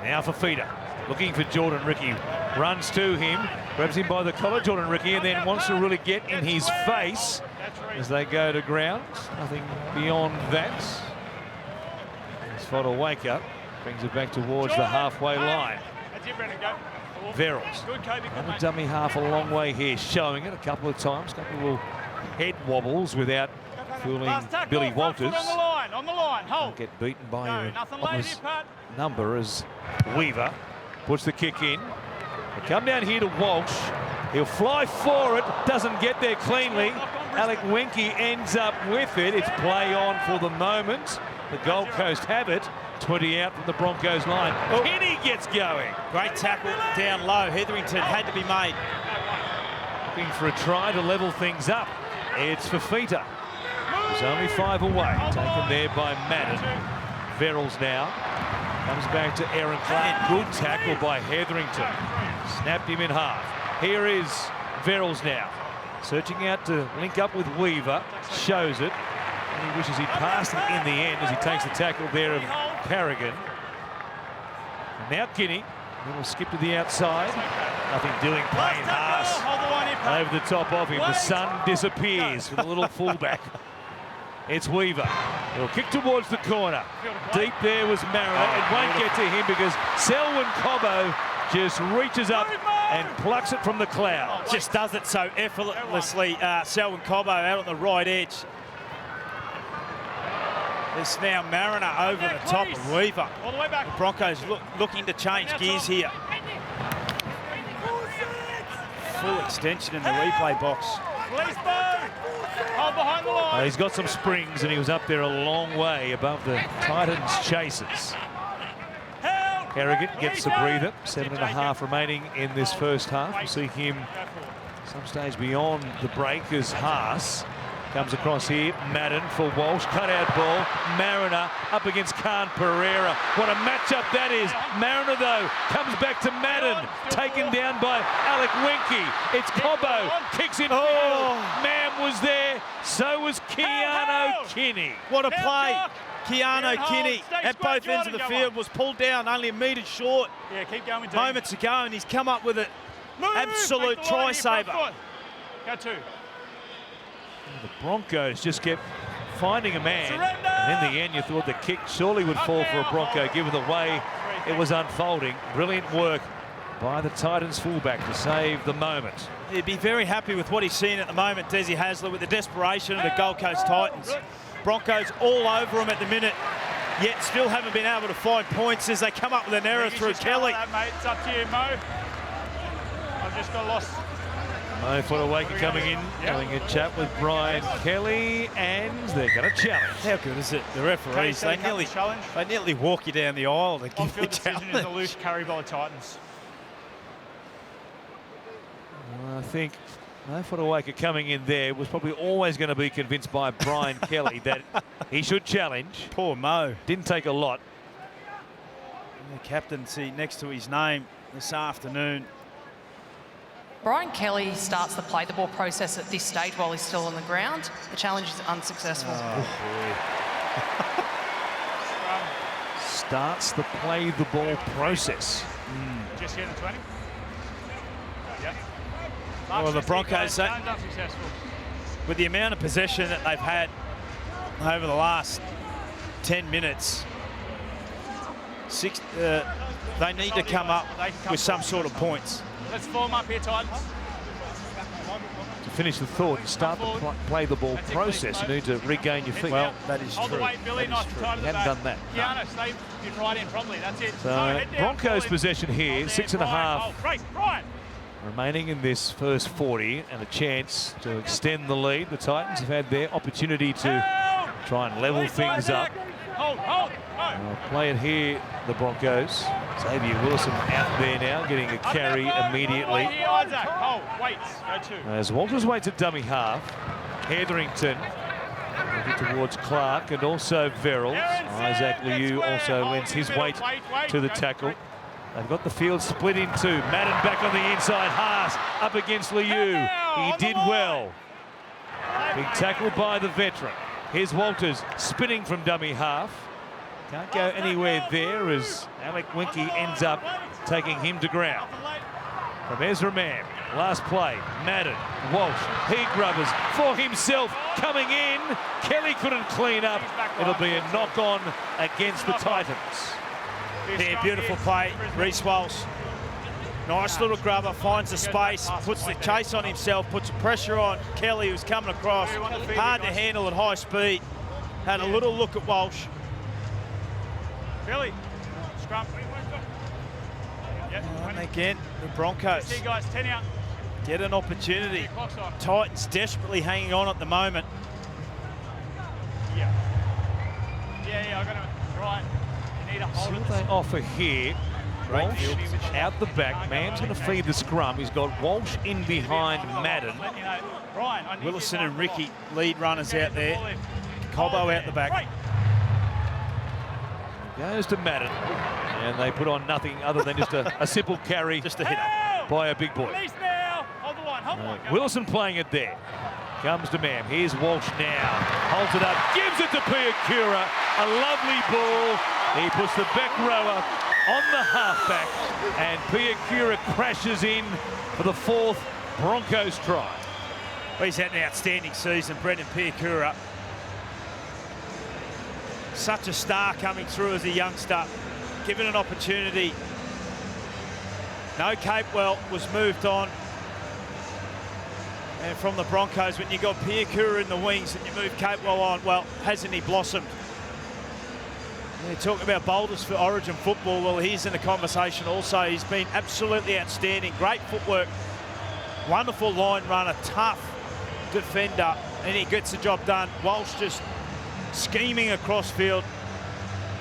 Now for Feeder, looking for Jordan Ricky. Runs to him, grabs him by the collar, Jordan Ricky, and then wants to really get in his face as they go to ground. Nothing beyond that. As Fodder wake up, brings it back towards the halfway line. That's it, Brendan, go. Verrills. Good, Kobe, good, And the mate. dummy half a long way here, showing it a couple of times, a couple of little head wobbles without fooling Last tackle, Billy front foot Walters. on the line, hold. Don't get beaten by No, your nothing late obvious here, Pat. number as Weaver puts the kick in. They come down here to Walsh. He'll fly for it, doesn't get there cleanly. Alec Wenke ends up with it. It's play on for the moment. The Gold Coast have it. 20 out from the Broncos line. Kenny gets going. Great tackle down low. Hetherington had to be made. Looking for a try to level things up. It's Fafita. He's only 5 away. Taken there by Madden. Verrills now. Comes back to Aaron Clark. Good tackle by Hetherington. Snapped him in half. Here is Verrills now. Searching out to link up with Weaver. Shows it. And he wishes he'd passed it in the end as he takes the tackle there of Carrigan. And now Guinea. Then will skip to the outside. Nothing doing. Payne Haas Hold the line here, Pat. over the top of him. The sun disappears for the little fullback. It's Weaver. He'll kick towards the corner. Deep there was Mariner. It won't get to him because Selwyn Cobbo just reaches up and plucks it from the cloud. Just does it so effortlessly. Selwyn Cobbo out on the right edge. It's now Mariner over the top of Weaver. All the way back. The Broncos looking to change gears here. Full extension in the replay box. Police boat. Hold behind the line. He's got some springs, and he was up there a long way above the Titans' chasers. Harrigan gets the breather. 7.5 remaining in this first half. We'll see him some stage beyond the break as Haas comes across here. Madden for Walsh. Cut-out ball. Mariner up against Khan Pereira. What a matchup that is. Mariner, though, comes back to Madden. Taken down by Alec Winky. It's Cobbo. Kicks in field. Mam was there. So was Keanu Kinney. What a play. Keanu Kinney at both ends of the field was pulled down only a metre short moments ago, and he's come up with an absolute try-saver. Go 2. The Broncos just kept finding a man. And in the end, you thought the kick surely would fall for a Bronco, given the way it was unfolding. Brilliant work by the Titans fullback to save the moment. He'd be very happy with what he's seeing at the moment, Desi Hasler, with the desperation of the Gold Coast Titans. Broncos all over him at the minute, yet still haven't been able to find points as they come up with an error through Kelly. That, mate. It's up to you, Mo. I've just got lost. Mo Fodawaker coming in, having a chat with Brian Kelly, and they're going to challenge. How good is it? The referees, they nearly walk you down the aisle to give you a On-field decision is a loose carry by the Titans. I think Mo Fodawaker coming in there was probably always going to be convinced by Brian Kelly that he should challenge. Poor Mo. Didn't take a lot. And the captaincy next to his name this afternoon. Brian Kelly starts the play the ball process at this stage while he's still on the ground. The challenge is unsuccessful. Starts the play the ball process. Just here in the 20. Yeah. Well, the Broncos, with the amount of possession that they've had over the last 10 minutes, they need to come up with some sort of points. Let's form up here, Titans. To finish the thought and start the play the ball process, you need to regain your feet. Well, that is Hold true. the weight, Billy. Nice and tight at the back. Haven't done that. Keanu, stay your right in properly. That's it. So Broncos possession here, 6.5 Oh, right, right. remaining in this first 40, and a chance to extend the lead. The Titans have had their opportunity to try and level things up. Hold. Play it here, the Broncos. Xavier Wilson out there now, getting a carry immediately. Isaac, hold, wait, go 2. As Walters waits at dummy half, Hetherington moving towards Clark and also Verrills. Isaac Liu also lends his weight to the tackle. They've got the field split in two. Madden back on the inside. Haas up against Liu. He did well. Big tackle by the veteran. Here's Walters spinning from dummy half. Can't go anywhere there as Alec Winky ends up taking him to ground. From Ezra Mam, last play, Madden, Walsh, he grubbers for himself, coming in. Kelly couldn't clean up. It'll be a knock-on against the Titans. Yeah, beautiful play, Reece Walsh. Nice little grubber, finds the space, puts the chase on himself, puts the pressure on Kelly, who's coming across. Hard to handle at high speed. Had a little look at Walsh. Billy, scrum. And again, the Broncos See you guys, 10 out. get an opportunity. Clock's on. Titans desperately hanging on at the moment. Yeah, I got to, right. You need to hold See it. what they offer here. Walsh out the back. Man's going to feed the scrum. He's got Walsh in behind Madden. Let you know. Brian, I need Willison you and Ricky, lead runners out there. Cobbo out the back. Goes to Madden. And they put on nothing other than just a simple carry. Just a hit. By a big boy. Release now. Hold the line, hold the line. Wilson playing it there. Comes to Mam. Here's Walsh now. Holds it up. Gives it to Piakura. A lovely ball. He puts the back rower on the halfback. And Piakura crashes in for the fourth Broncos try. Well, he's had an outstanding season, Brendan Piakura. Such a star coming through as a youngster. Given an opportunity. No Capewell was moved on. And from the Broncos, when you got Piakura in the wings and you move Capewell on, well, hasn't he blossomed? Yeah, talking about boulders for Origin football, well, he's in the conversation also. He's been absolutely outstanding. Great footwork, wonderful line runner, tough defender, and he gets the job done. Walsh just scheming across field.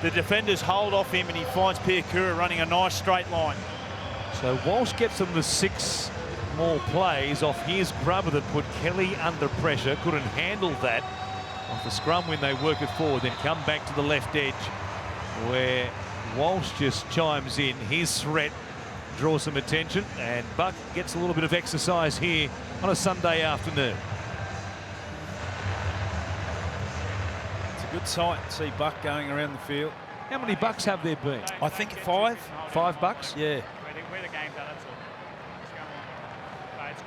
The defenders hold off him, and he finds Piakura running a nice straight line. So Walsh gets them the 6 more plays off his grubber that put Kelly under pressure. Couldn't handle that off the scrum when they work it forward, then come back to the left edge where Walsh just chimes in. His threat draws some attention, and Buck gets a little bit of exercise here on a Sunday afternoon. It's a good sight to see Buck going around the field. How many Bucks have there been? I think 5. 5 Bucks? Yeah. Where the game done, that's all. Just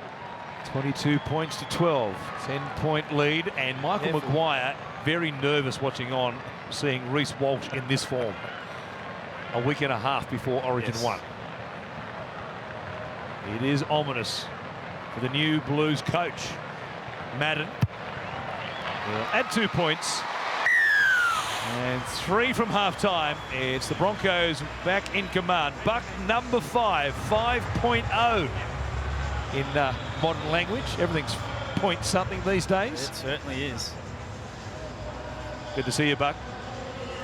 go on. 22 points to 12. 10-point lead, and Michael Maguire very nervous watching on, seeing Reece Walsh in this form. A week and a half before Origin 1. It is ominous for the new Blues coach, Madden. At 2 points. And 3 from half-time. It's the Broncos back in command. Buck number 5, 5.0 in modern language. Everything's point something these days. It certainly is. Good to see you, Buck.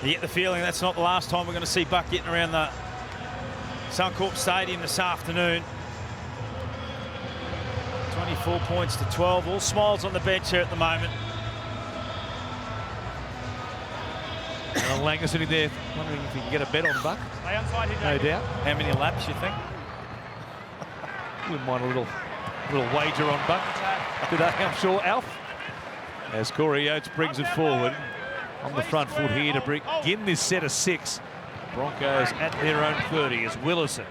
You get the feeling that's not the last time we're going to see Buck getting around the Suncorp Stadium this afternoon. 24 points to 12. All smiles on the bench here at the moment. And Langer sitting there wondering if he can get a bet on Buck. Stay on side here, No Jacob. doubt. How many laps you think? Wouldn't mind a little wager on Buck today, I'm sure, Alf. As Corey Oates brings it forward on the front foot here to begin this set of 6. Broncos at their own 30 as Willison.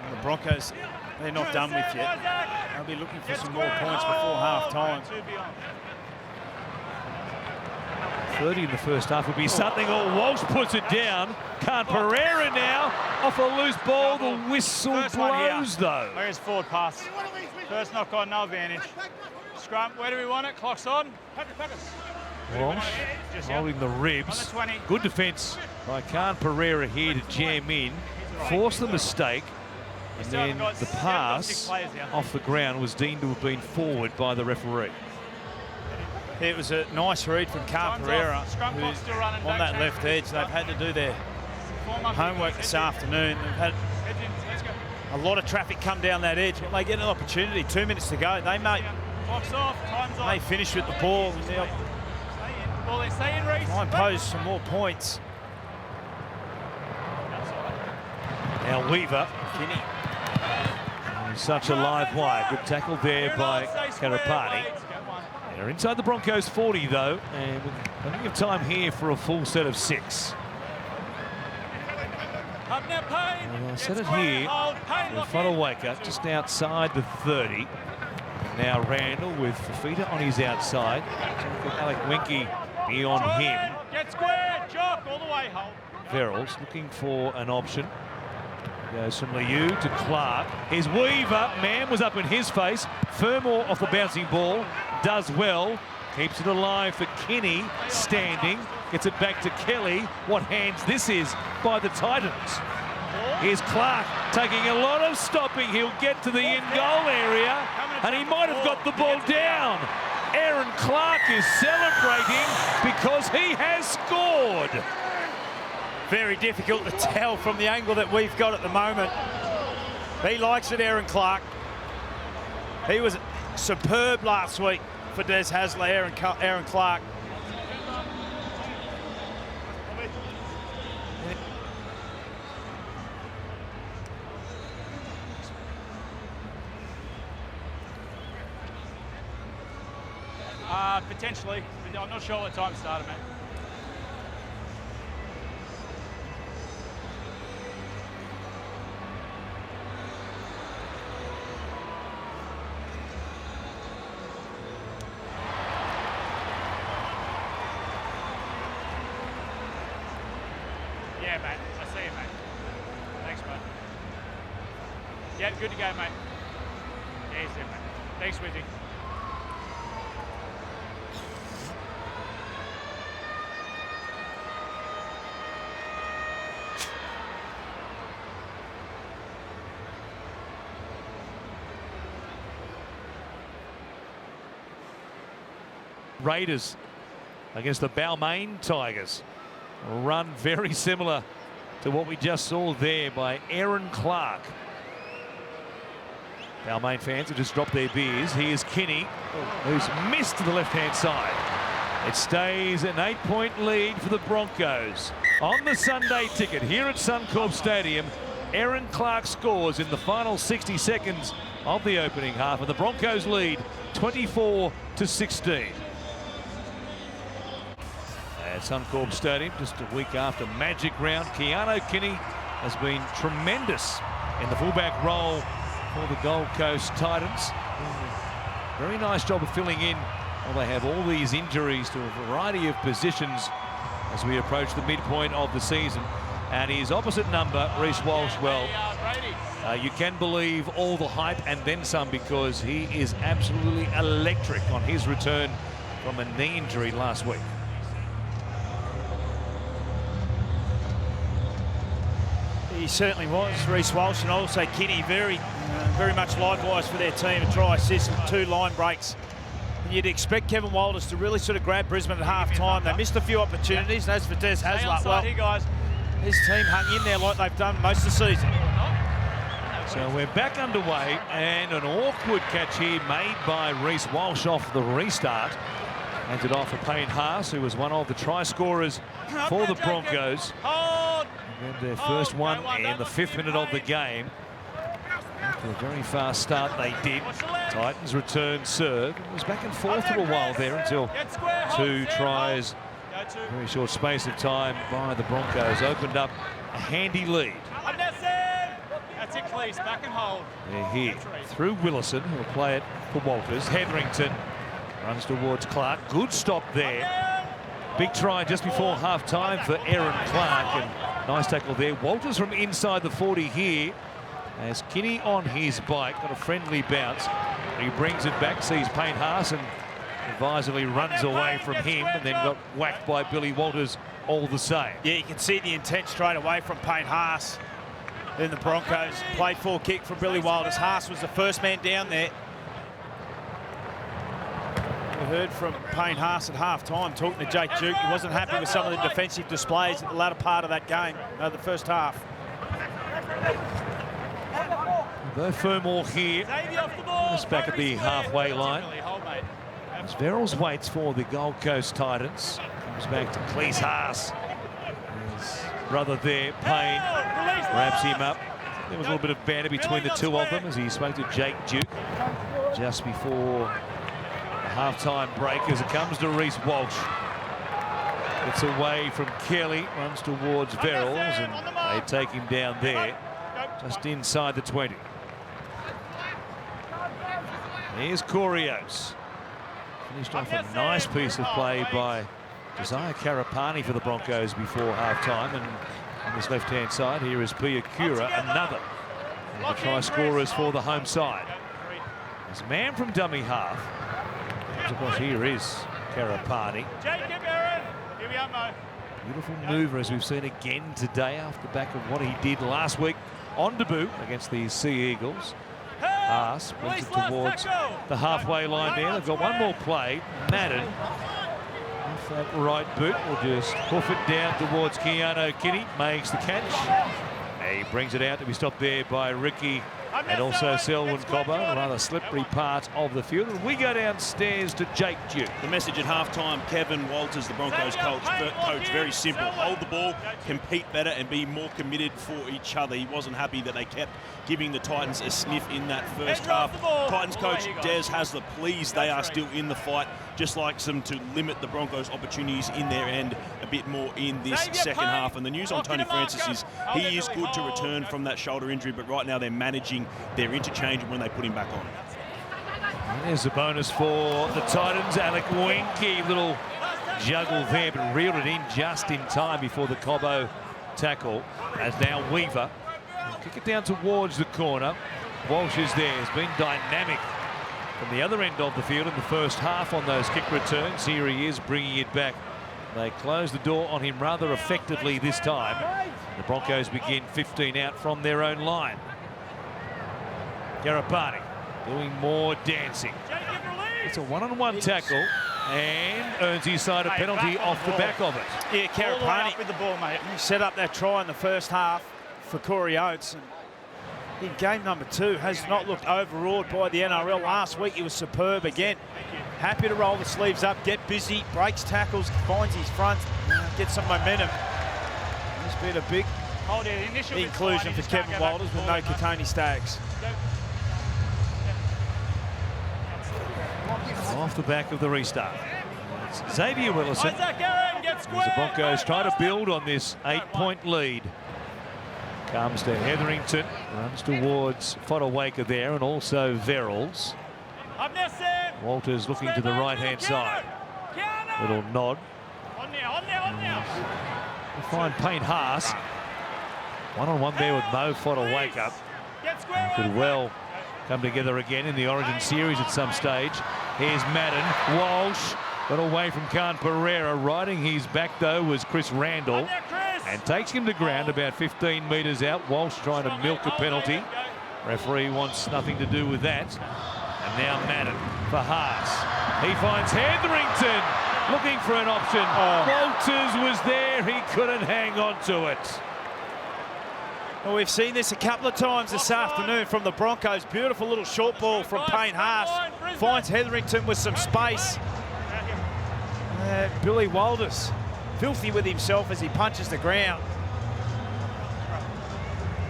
And the Broncos, they're not done with yet. They'll be looking for some more points before half-time. 30 in the first half would be something. Oh, Walsh puts it down. Can't Pereira now off a loose ball. The whistle blows, though. Where's forward pass? First knock on, no advantage. Scrum, where do we want it? Clock's on. Walsh holding the ribs. Good defence by Khan Pereira here to jam in. Force the mistake. And then the pass off the ground was deemed to have been forward by the referee. It was a nice read from Khan Pereira, who's on that left edge. They've had to do their homework this afternoon. They've had a lot of traffic come down that edge. They get an opportunity, 2 minutes to go. They may finish with the ball. Try and pose some more points. Now Weaver. Kinney. Such a live wire. Good tackle there by Karapani. They're inside the Broncos 40 though, and with plenty of time here for a full set of 6. And I said it here with Fodawaker just outside the 30. Now Randall with Fafita on his outside. Alec Winky beyond him. Get square, Jock, all the way, Holt. Verrills looking for an option. Goes from Liu to Clark. Here's Weaver. Man was up in his face. Fermor off the bouncing ball. Does well. Keeps it alive for Kinney. Standing. Gets it back to Kelly. What hands this is by the Titans. Here's Clark taking a lot of stopping. He'll get to the in goal area. And he might have got the ball down. Aaron Clark is celebrating because he has scored. Very difficult to tell from the angle that we've got at the moment. He likes it, Aaron Clark. He was superb last week for Des Hasler, Aaron Clark. Potentially. I'm not sure what time it started, mate. Yeah, mate. I see you, mate. Thanks, bud. Yeah, good to go, mate. Yeah, he's there, mate. Thanks, Wizzy. Raiders against the Balmain Tigers. A run very similar to what we just saw there by Aaron Clark. Balmain fans have just dropped their beers. Here's Kinney, who's missed to the left-hand side. It stays an 8-point lead for the Broncos. On the Sunday ticket here at Suncorp Stadium, Aaron Clark scores in the final 60 seconds of the opening half, and the Broncos lead 24-16. At Suncorp Stadium, just a week after Magic Round, Keano Kinney has been tremendous in the fullback role for the Gold Coast Titans. Very nice job of filling in while they have all these injuries to a variety of positions as we approach the midpoint of the season. And his opposite number, Reece Walsh, well, you can believe all the hype and then some, because he is absolutely electric on his return from a knee injury last week. He certainly was, Reece Walsh, and also Kinney, very much likewise for their team. A try assist with 2 line breaks. And you'd expect Kevin Walters to really sort of grab Brisbane at half-time. They missed a few opportunities, and as for Des Hasler, well, his team hung in there like they've done most of the season. So we're back underway, and an awkward catch here made by Reece Walsh off the restart. Handed off for Payne Haas, who was one of the try scorers for the Broncos. And their first one in the 5th minute of the game. After a very fast start they did. Titans return serve. It was back and forth for a while there until 2 tries, very short space of time by the Broncos, opened up a handy lead. That's it, Cleese. Back and hold. They're here through Willison, who will play it for Walters. Hetherington runs towards Clark. Good stop there. Big try just before half-time for Aaron Clark, and nice tackle there. Walters from inside the 40 here, as Kinney on his bike, got a friendly bounce. He brings it back, sees Payne Haas, and advisedly runs away from him, and then got whacked by Billy Walters all the same. Yeah, you can see the intent straight away from Payne Haas. Then the Broncos played full kick from Billy Walters. Haas was the first man down there. We heard from Payne Haas at half-time talking to Jake Duke. He wasn't happy with some of the defensive displays at the latter part of that game, the first half. Though Fermor here, just back at the halfway line. As Verrills waits for the Gold Coast Titans. Comes back to Cleese Haas. His brother there, Payne, wraps him up. There was a little bit of banter between the two of them as he spoke to Jake Duke just before half-time break, as it comes to Reece Walsh. It's away from Kelly, runs towards Verrills, and they take him down there, just inside the 20. Here's Corios. Finished off a nice piece of play by Josiah Karapani for the Broncos before half-time, and on this left-hand side, here is Piakura, another of the try scorers for the home side. There's a man from dummy half. Of course, here is Karapani. Beautiful mover, as we've seen again today, off the back of what he did last week on debut against the Sea Eagles. Haas brings it towards the halfway line there. They've got one more play. Madden, with that right boot, will just hoof it down towards Keano Kinney. Makes the catch. He brings it out to be stopped there by Ricky and also Selwyn Cobbo, a rather slippery part of the field. And we go downstairs to Jake Duke. The message at halftime, Kevin Walters, the Broncos coach, very simple. Hold the ball, compete better, and be more committed for each other. He wasn't happy that they kept giving the Titans a sniff in that first half. Titans coach Des Hasler, pleased they are still in the fight. Just likes them to limit the Broncos' opportunities in their end a bit more in this second half. And the news on Tony Francis is he is good to return from that shoulder injury, but right now they're managing their interchange when they put him back on. And there's a bonus for the Titans. Alec Wenke, little juggle there, but reeled it in just in time before the Cobbo tackle. As now Weaver kick it down towards the corner. Walsh is there, has been dynamic from the other end of the field in the first half on those kick returns. Here he is bringing it back. They close the door on him rather effectively this time. The Broncos begin 15 out from their own line. Karapani doing more dancing. It's a one-on-one tackle. and earns his side a penalty off the back of it. Yeah, All the way Carapani up with the ball, mate. set up that try in the first half for Corey Oates. And in game number 2, has not looked overawed by the NRL. Last week he was superb again. Happy to roll the sleeves up, get busy, breaks tackles, finds his front, gets some momentum. This been a big Hold it. Initial inclusion for Kevin Walters with no Katoni Staggs. Off the back of the restart. It's Xavier Willison. Isaac Aaron gets As square. the Broncos try to build on this 8-point lead. Comes to Hetherington, runs towards Fodawaker there, and also Verrills. Up there, Sam. Walters looking to the right-hand side. Little nod. On there. We find Payne Haas. One-on-one there with Mo Fodawaker. Get square. Could well come together again in the Origin series at some stage. Here's Madden. Walsh got away from Khan Pereira. Riding his back, though, was Chris Randall. And takes him to ground about 15 metres out. Walsh trying to milk a penalty. Referee wants nothing to do with that. And now Madden for Haas. He finds Hetherington looking for an option. Walters was there. He couldn't hang on to it. Well, we've seen this a couple of times this afternoon from the Broncos. Beautiful little short ball from Payne Haas. Finds Hetherington with some space. Billy Walters, filthy with himself as he punches the ground.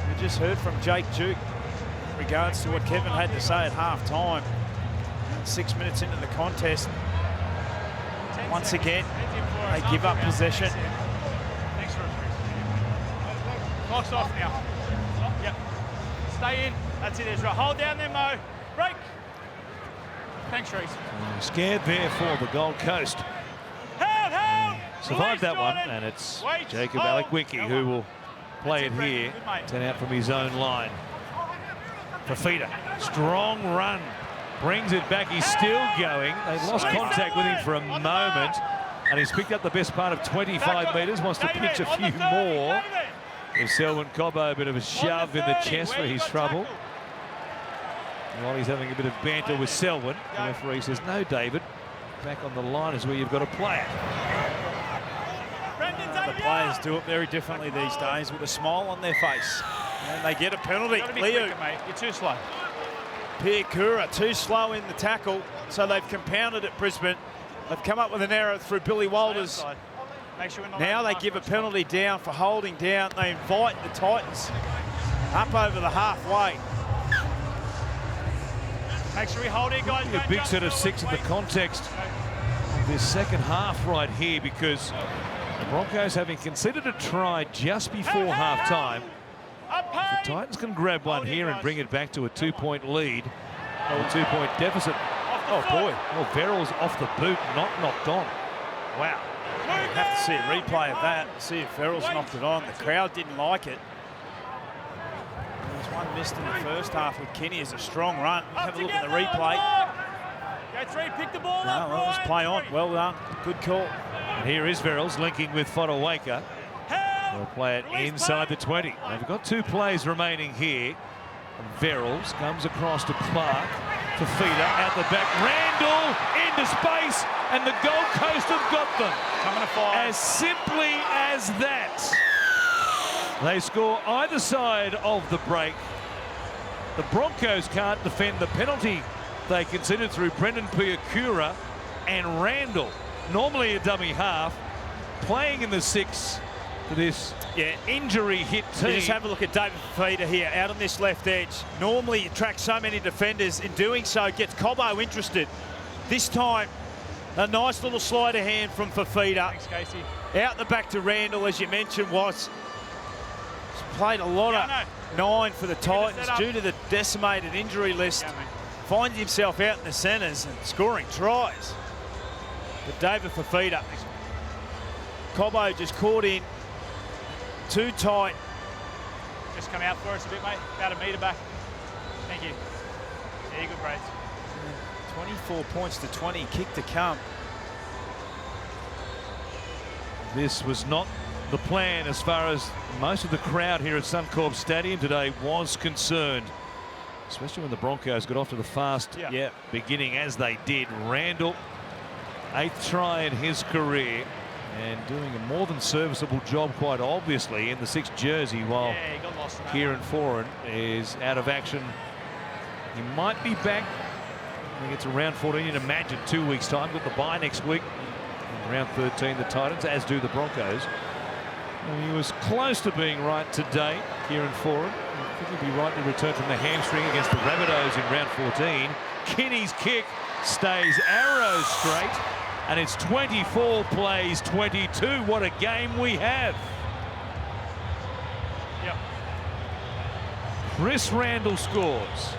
We just heard from Jake Duke in regards to what Kevin had to say at half-time. 6 minutes into the contest. Once again, they give up possession. Clock's off now. Yep. Stay in. That's it, Ezra. Hold down there, Mo. Break. Thanks, Reece. Scared there for the Gold Coast. Held. Survived that one, and it's Jacob Alakwicki who will play it here. 10 out from his own line. Fafita, strong run. Brings it back. He's still going. They've lost contact with him for a moment, and he's picked up the best part of 25 metres. Wants to pitch a few more. Gives Selwyn Cobbo a bit of a shove in the chest for his trouble. And while he's having a bit of banter with Selwyn, the referee says, no, David, back on the line is where you've got to play it. The players do it very differently these days with a smile on their face. And they get a penalty. Leo, mate. You're too slow. Pierre Cura too slow in the tackle, so they've compounded at Brisbane. They've come up with an error through Billy Walters. Now they give a penalty down for holding down. They invite the Titans up over the halfway. Make sure we hold it, guys. A big set of 6 in the context of this second half right here, because the Broncos, having conceded a try just before half-time, the Titans can grab one here and bring it back to a 2-point lead, or a 2-point deficit. Oh, boy. Well, Verrills off the boot, not knocked on. Wow. We'll have to see a replay of that, see if Verrills knocked it on. The crowd didn't like it. There was one missed in the first half with Kenny as a strong run. Have a look at the replay. Go 3, pick the ball No, up, well, let's play on. Well done. Good call. And here is Verrills linking with Fodawaker. They'll play it inside the 20. They've got 2 plays remaining here. And Verrills comes across to Clark. Fafita out the back. Randall into space, and the Gold Coast have got them. Coming to 5. As simply as that. They score either side of the break. The Broncos can't defend the penalty they considered through Brendan Piakura and Randall. Normally a dummy half, playing in the 6 for this injury-hit team. You just have a look at David Fafita here, out on this left edge. Normally attracts so many defenders. In doing so, gets Cobbo interested. This time, a nice little sleight of hand from Fafita. Thanks, Casey. Out the back to Randall, as you mentioned, was played a lot of 9 for the Titans due to the decimated injury list. Finds himself out in the centres and scoring tries. But David Fafita, Cobbo just caught in too tight. Just come out for us a bit, mate. About a metre back. Thank you. Yeah, good breaks. 24 points to 20, kick to come. This was not the plan as far as most of the crowd here at Suncorp Stadium today was concerned. Especially when the Broncos got off to the fast beginning as they did. Randall 8th try in his career, and doing a more than serviceable job, quite obviously, in the 6th jersey, while Kieran Foran is out of action. He might be back. I think it's around 14. You'd imagine 2 weeks' time. Got the bye next week. In round 13, the Titans, as do the Broncos. And he was close to being right today, Kieran Foran. I think he'll be right to return from the hamstring against the Rabbitohs in round 14. Kinney's kick stays arrow straight, and it's 24 plays 22. What a game we have. Yep. Chris Randall scores.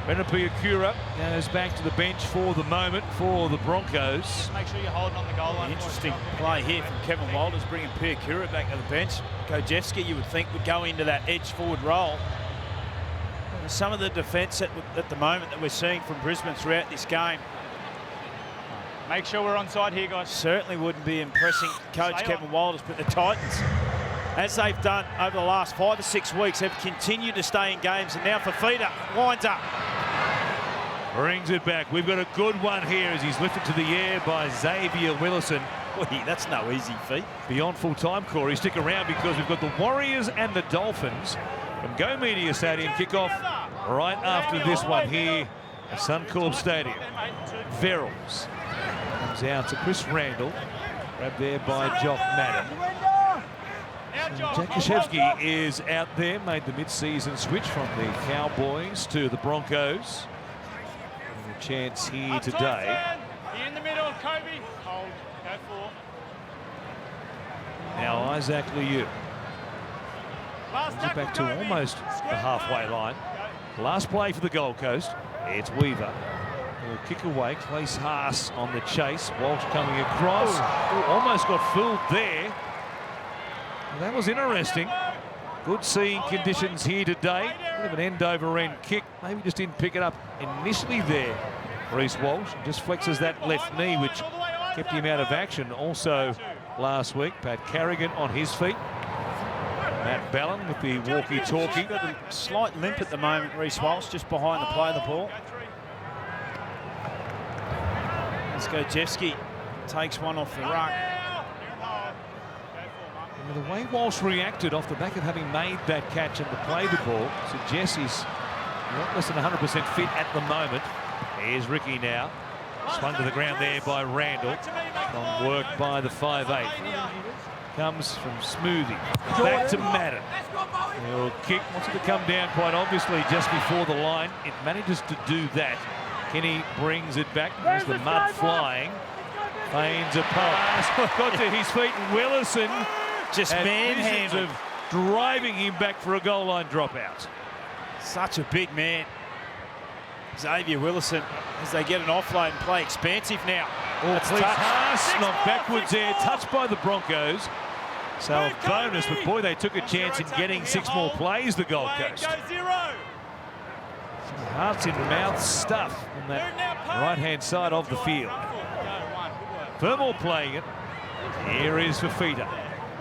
Menapia-Cura goes back to the bench for the moment for the Broncos. Make sure you're holding on the goal line. Interesting play here from Kevin Walters, bringing Pia-Cura back to the bench. Kojewski, you would think, would go into that edge forward role. Some of the defence at the moment that we're seeing from Brisbane throughout this game Make sure we're onside here, guys. certainly wouldn't be impressing Coach Kevin Walters, but the Titans, as they've done over the last 5 or 6 weeks, have continued to stay in games. And now Fafita winds up. Brings it back. We've got a good one here as he's lifted to the air by Xavier Willison. That's no easy feat. Beyond full-time, Corey. Stick around because we've got the Warriors and the Dolphins from Go Media Stadium. Kickoff right after this one here at Suncorp Stadium. Verrills comes out to Chris Randall. Grabbed there by Jock Madden. Jack Kashevsky is out there. Made the mid-season switch from the Cowboys to the Broncos. And a chance here today. In the middle, Kobe. Hold. Go for. Now Isaac Liu. Back to almost the halfway line. Last play for the Gold Coast. It's Weaver. He'll kick away. Clace Haas on the chase. Walsh coming across. Almost got fooled there. Well, that was interesting. Good seeing conditions here today. Bit of an end-over-end kick. Maybe just didn't pick it up initially there. Reece Walsh just flexes that left knee, which kept him out of action. Also last week, Pat Carrigan on his feet. Matt Ballon with the walkie-talkie. Got a slight limp at the moment, Reece Walsh, just behind the play of the ball. Let's go, Jeffsky takes one off the ruck. And the way Walsh reacted off the back of having made that catch and to play the ball suggests he's not less than 100% fit at the moment. Here's Ricky now. Swung to the ground there by Randall. Strong work by the 5'8". Comes from Smoothie. Back to Madden. He'll kick. Wants it to come down quite obviously just before the line. It manages to do that. Kenny brings it back. There's the mud flying. Feigns a pass. Got to his feet. Willison just manhandled, of driving him back for a goal line dropout. Such a big man, Xavier Willison, as they get an offload and play expansive now. That's Haas knocked backwards there, touched by the Broncos. So a bonus, but boy, they took a chance in getting 6 more plays, the Gold Coast. Hearts in mouth stuff on that right-hand side of the field. Fermor playing it. Here is Fafita.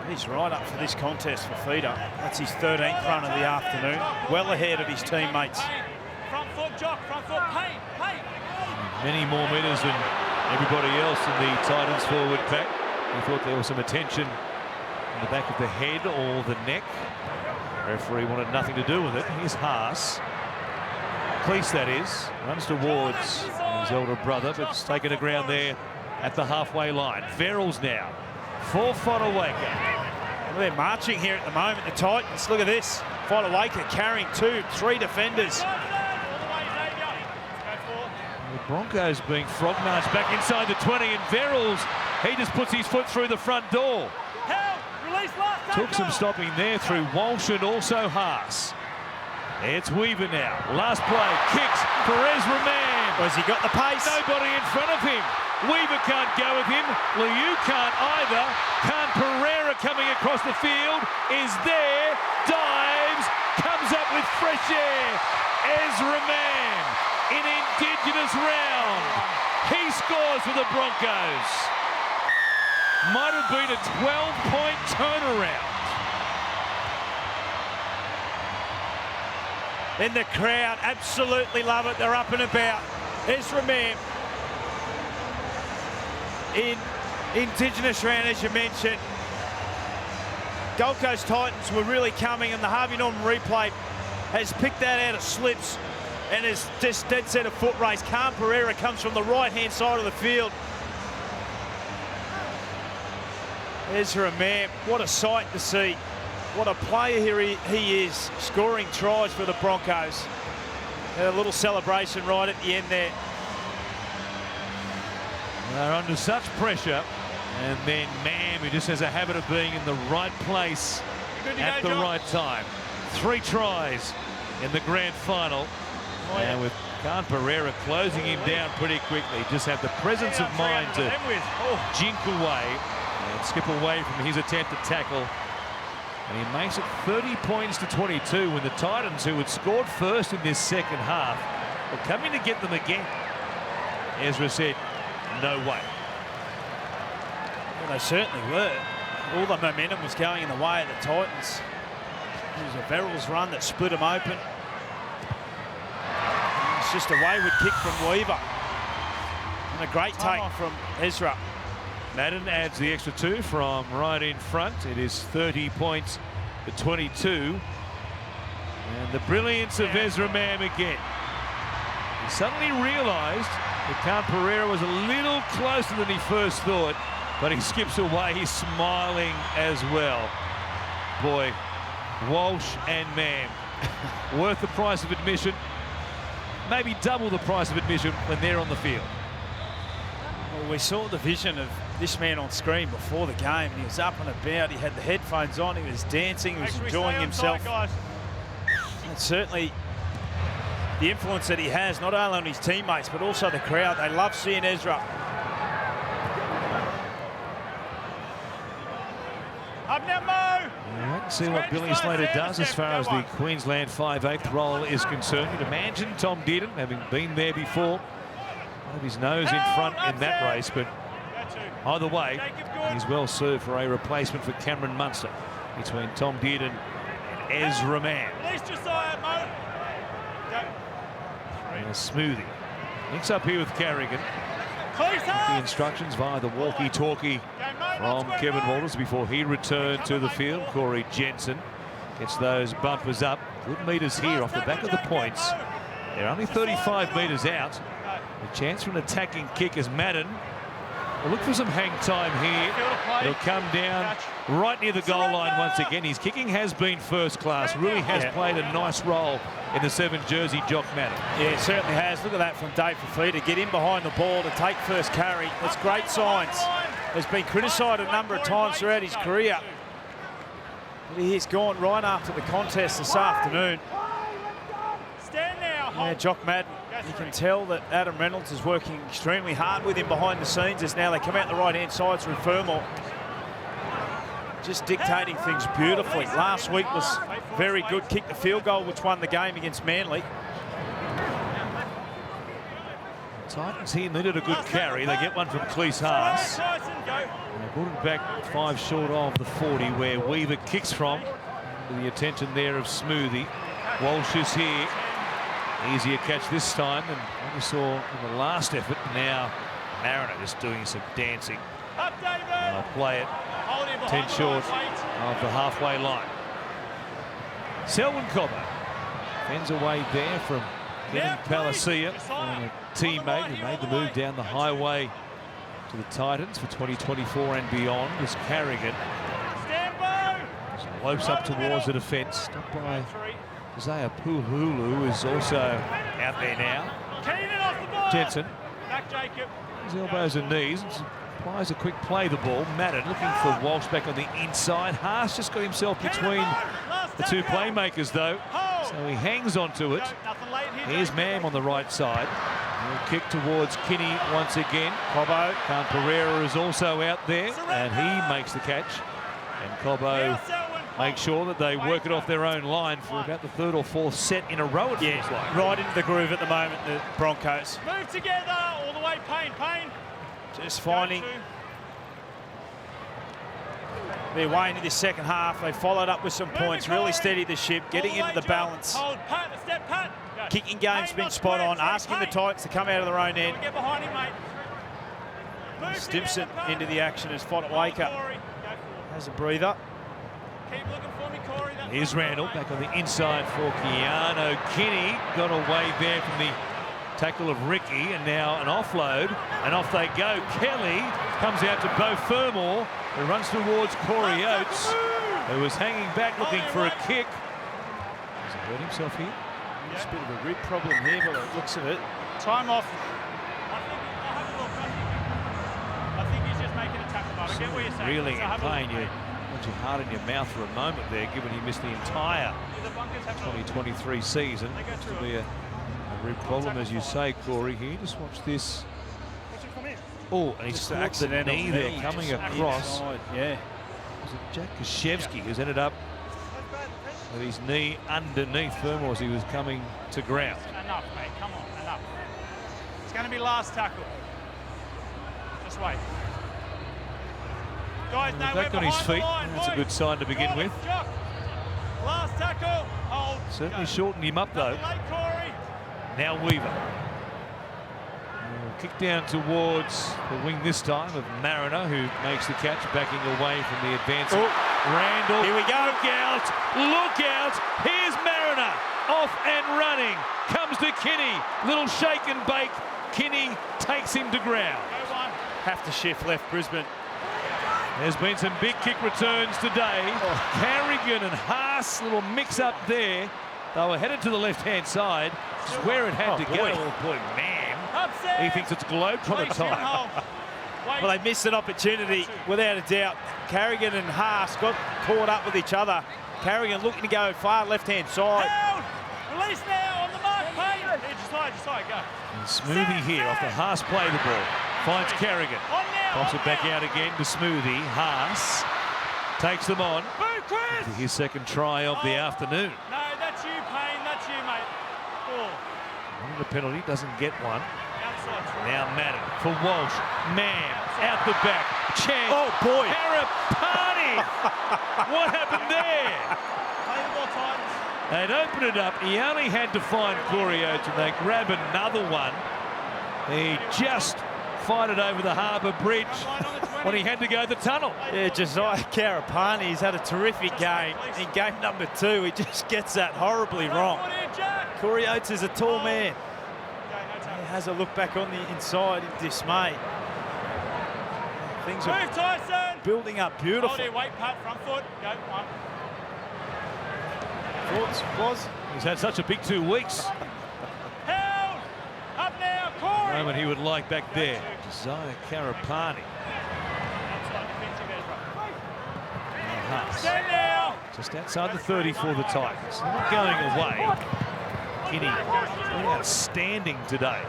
He's right up for this contest for Fafita. That's his 13th run of the afternoon. Well ahead of his teammates. Front foot, Jock. Front foot. Paint. Many more metres than everybody else in the Titans forward pack. We thought there was some attention in the back of the head or the neck. The referee wanted nothing to do with it. Here's Haas. Cleese, that is. Runs towards his elder brother, but it's taken a ground there at the halfway line. Verrills now for Fodawaker. They're marching here at the moment, the Titans. Look at this. Fodawaker carrying 2-3 defenders. The Broncos being frog-marched back inside the 20, and Verrills, he just puts his foot through the front door. Took some stopping there through Walsh and also Haas. It's Weaver now. Last play, kicks for Ezra Mam. Has he got the pace? Nobody in front of him. Weaver can't go with him. Liu can't either. Khan Pereira coming across the field is there. Dives, comes up with fresh air. Ezra Mam in Indigenous round. He scores for the Broncos. Might have been a 12-point turnaround. And the crowd absolutely love it. They're up and about. Ezra Mam in Indigenous round, as you mentioned. Gold Coast Titans were really coming, and the Harvey Norman replay has picked that out of slips and is just dead set of foot race. Khan Pereira comes from the right-hand side of the field. Ezra Mam, what a sight to see. What a player here he is, scoring tries for the Broncos. And a little celebration right at the end there. They're under such pressure. And then Mam, who just has a habit of being in the right place at the right time. 3 tries in the grand final. And with Khan Pereira closing him down pretty quickly, just have the presence of mind to jink away and skip away from his attempt to tackle. And he makes it 30 points to 22 when the Titans, who had scored first in this second half, were coming to get them again. Ezra said, no way. Well, they certainly were. All the momentum was going in the way of the Titans. It was a Verrills run that split them open. It's just a wayward kick from Weaver. And a great take from Ezra. Madden adds the extra 2 from right in front. It is 30 points to 22. And the brilliance of Ezra Mam again. He suddenly realised that Khan Pereira was a little closer than he first thought, but he skips away. He's smiling as well. Boy, Walsh and Mam, worth the price of admission. Maybe double the price of admission when they're on the field. Well, we saw the vision of this man on screen before the game. He was up and about. He had the headphones on. He was dancing. He was enjoying himself. And certainly the influence that he has, not only on his teammates, but also the crowd. They love seeing Ezra. Up now, Mo! Let's see what Billy Slater does as far as the Queensland 5/8 role is concerned. You'd imagine Tom Dearden, having been there before, have his nose in front in that race, but either way, he's well served for a replacement for Cameron Munster between Tom Dearden and Ezra Mam. And a smoothie. Links up here with Carrigan. The instructions via the walkie-talkie from Kevin Walters before he returned to the field. Corey Jensen gets those bumpers up. Good metres here off the back of the points. They're only 35 metres out. A chance for an attacking kick as Madden will look for some hang time here. It'll come down right near the goal line once again. His kicking has been first class. Really has played a nice role in the 7 jersey, Jock Madden. Yeah, it certainly has. Look at that from Dave Fafita. Get in behind the ball to take first carry. That's great signs. Has been criticised a number of times throughout his career. But he's gone right after the contest this afternoon. Yeah, Jock Madden, you can tell that Adam Reynolds is working extremely hard with him behind the scenes as now they come out the right-hand side through Fermor. Just dictating things beautifully. Last week was very good. Kicked the field goal, which won the game against Manly. Titans here needed a good carry. They get one from Cleese Haas. They brought it back 5 short of the 40 where Weaver kicks from. The attention there of Smoothie. Walsh is here. Easier catch this time than what we saw in the last effort. Now Mariner just doing some dancing. Play it 10 short of the halfway line. Selwyn Cobbo fends away there from Kevin Palacia, and a teammate who made the move down the highway to the Titans for 2024 and beyond was Carrigan. Lopes up towards the defence, stopped by Isaiah Puhulu, who is also out there now. Jensen, his elbows and knees, applies a quick play the ball. Madden looking for Walsh back on the inside. Haas just got himself between the 2 playmakers though, so he hangs onto it. Here's Mam on the right side. He'll kick towards Kinney once again. Cobbo, Khan Pereira is also out there, and he makes the catch. And Cobbo make sure that they work it off their own line for about the 3rd or 4th set in a row. It feels like. Right into the groove at the moment, the Broncos. Move together all the way, Payne. Just finding their way into this second half. They followed up with some points, really steadied the ship, getting into the balance. Hold, Pat, step, Pat. Kicking game's been spot on, asking the Titans to come out of their own end. Get behind him, mate. Stimson into the action as Fodawaker has a breather. Keep looking for me, Corey. Here's Randall back on the inside for Keanu. Kinney got away there from the tackle of Ricky, and now an offload, and off they go. Kelly comes out to Beau Fermor, who runs towards Corey Oates, who was hanging back looking for a kick. Has he hurt himself here? Just a bit of a rib problem here, by the looks of it. Time off. I think he's just making a tackle, but I get what you're saying. Reeling So in have a look, pain. You mate. want your heart in your mouth for a moment there, given he missed the entire The bunkers have a look. 2023 season. This will be a rib problem, as you say, Corey. Here, just watch this. Oh, and he's Just caught the accidental knee there knee, coming just across. inside, yeah. Was it Jack Koszewski who's ended up with his knee underneath Fermor as he was coming to ground? Enough, mate. Come on, enough. It's going to be last tackle. Just wait. Guys, no, we're Back on his behind the feet. line. That's a good sign to begin with. Jock. Last tackle. Hold. Certainly Go. shortened him up though. Late, Corey. Now Weaver. Kick down towards the wing this time of Mariner, who makes the catch, backing away from the advancing Randall. Here we go. Look out! Look out! Here's Mariner off and running. Comes to Kinney. Little shake and bake. Kinney takes him to ground. Go one. Have to shift left Brisbane. There's been some big kick returns today. Carrigan and Haas, little mix up there. They were headed to the left-hand side, which is where it had to go. Oh boy, man. Upset. He thinks it's Globetrotter time. Well, they missed an opportunity, without a doubt. Carrigan and Haas got caught up with each other. Carrigan looking to go far left-hand side. Held. Release now on the mark, Payne. Just side, go. And Smoothie here off the Haas play the ball. Finds Carrigan. On now. Pops it back out again to Smoothie. Haas takes them on. Boo, Chris. His second try of the afternoon. No, that's you, Payne. That's you, mate. Oh. Wanted a penalty, doesn't get one. Outside. Now Madden for Walsh. Mam out the back. Chance. Oh, boy. Party. What happened there? Play the ball, Titans. They'd open it up. He only had to find Corey Oates, and they grab another one. He just fired it over the Harbour Bridge when he had to go the tunnel. Yeah, Josiah Karapani, he's had a terrific game. In game number 2, he just gets that horribly wrong. Corey Oates is a tall man. He has a look back on the inside in dismay. Things are Move, Tyson. building up beautiful. Hold your weight, Pat, front foot. Go, one. Thoughts was He's had such a big 2 weeks. Held. Up now, Corey. Moment he would like back there. Josiah Karapani. Outside defensive Ezra. Haas. Stand now. Just outside the 30 for the Tigers. They're not going away. Kinney, outstanding today.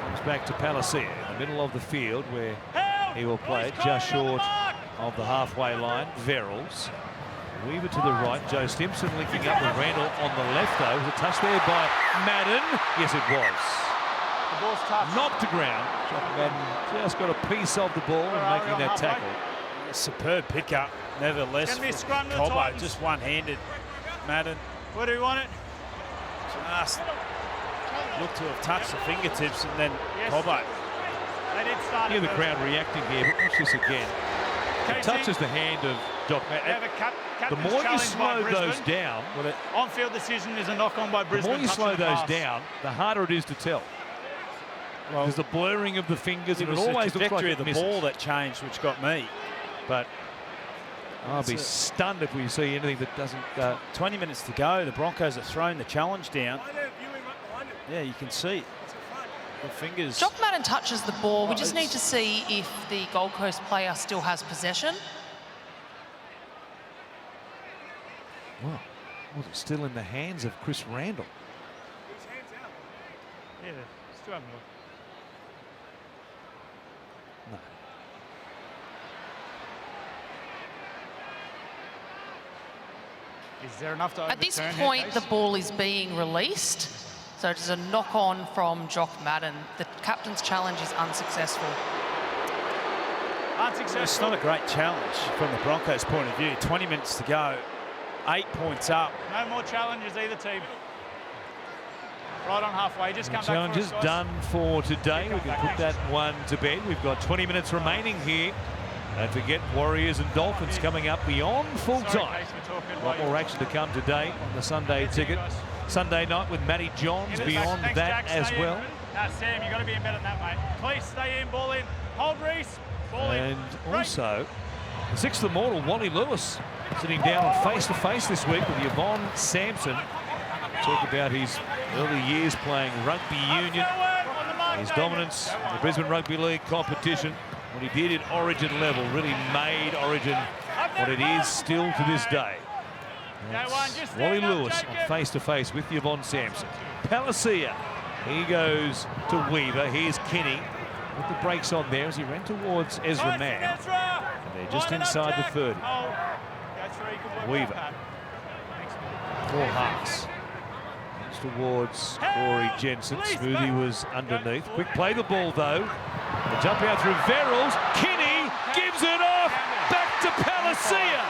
Comes back to Palacia in the middle of the field where Held. he will play it just short of the halfway line. Verrills. Weaver to the right. Joe Stimson linking up with Randall on the left though. It was a touch there by Madden. Yes, it was. The ball's touched. Knocked to ground. Jock Madden just got a piece of the ball and making that tackle. superb pickup, nevertheless. It's gonna be a scrum to the Cobbo, Titans. just one-handed. Madden Where do we want it? just looked to have touched the fingertips, and then Yes. Cobbo. They did start Hear it the crowd reacting here, but watch this again. It touches the hand of Jock Madden. The more you slow those down, On-field decision is a knock-on by the Brisbane. more you slow touching the those pass. down, the harder it is to tell. Well, There's the blurring of the fingers, it and it was the always looks like trajectory it of the misses. ball that changed, which got me. But I'll be That's it. stunned if we see anything that doesn't. 20 minutes to go. The Broncos are throwing the challenge down. Yeah, you can see it. The fingers. Jock Madden touches the ball. We just need to see if the Gold Coast player still has possession. Well, was it still in the hands of Chris Randall? Yeah, still having a look. No. Is there enough to At this overturn here, point, Case? the ball is being released. So it is a knock-on from Jock Madden. The captain's challenge is unsuccessful. Unsuccessful. It's not a great challenge from the Broncos' point of view. 20 minutes to go. 8 points up. No more challenges either team. Right on halfway. Just come Challenge back is for us, done for today. We Kickoff can back put next. that one to bed. We've got 20 minutes remaining here. Don't forget Warriors and Dolphins coming up beyond full Sorry, time. Case, we're talking A lot while more you- action to come today on the Sunday Good to you ticket. guys. Sunday night with Matty Johns Get it beyond back. that Thanks, Jack. as Stay well. in. Sam, you got to be in better than that, mate. Please stay in, ball in. Hold Reese, ball in. And also, the sixth immortal, Wally Lewis, sitting down on face-to-face this week with Yvonne Sampson. Talk about his early years playing rugby union, his dominance in the Brisbane Rugby League competition, what he did at Origin level, really made Origin what it is still to this day. That's Wally Lewis on face-to-face with Yvonne Sampson. Palacia, he goes to Weaver. Here's Kenny with the brakes on there as he ran towards Ezra Mam. And they're just inside the 30. Weaver. For Haas. Towards Corey Jensen. Smoothie was underneath. Quick play the ball though. The jump out through Verrills. Kinney gives it off. Back to Palacia.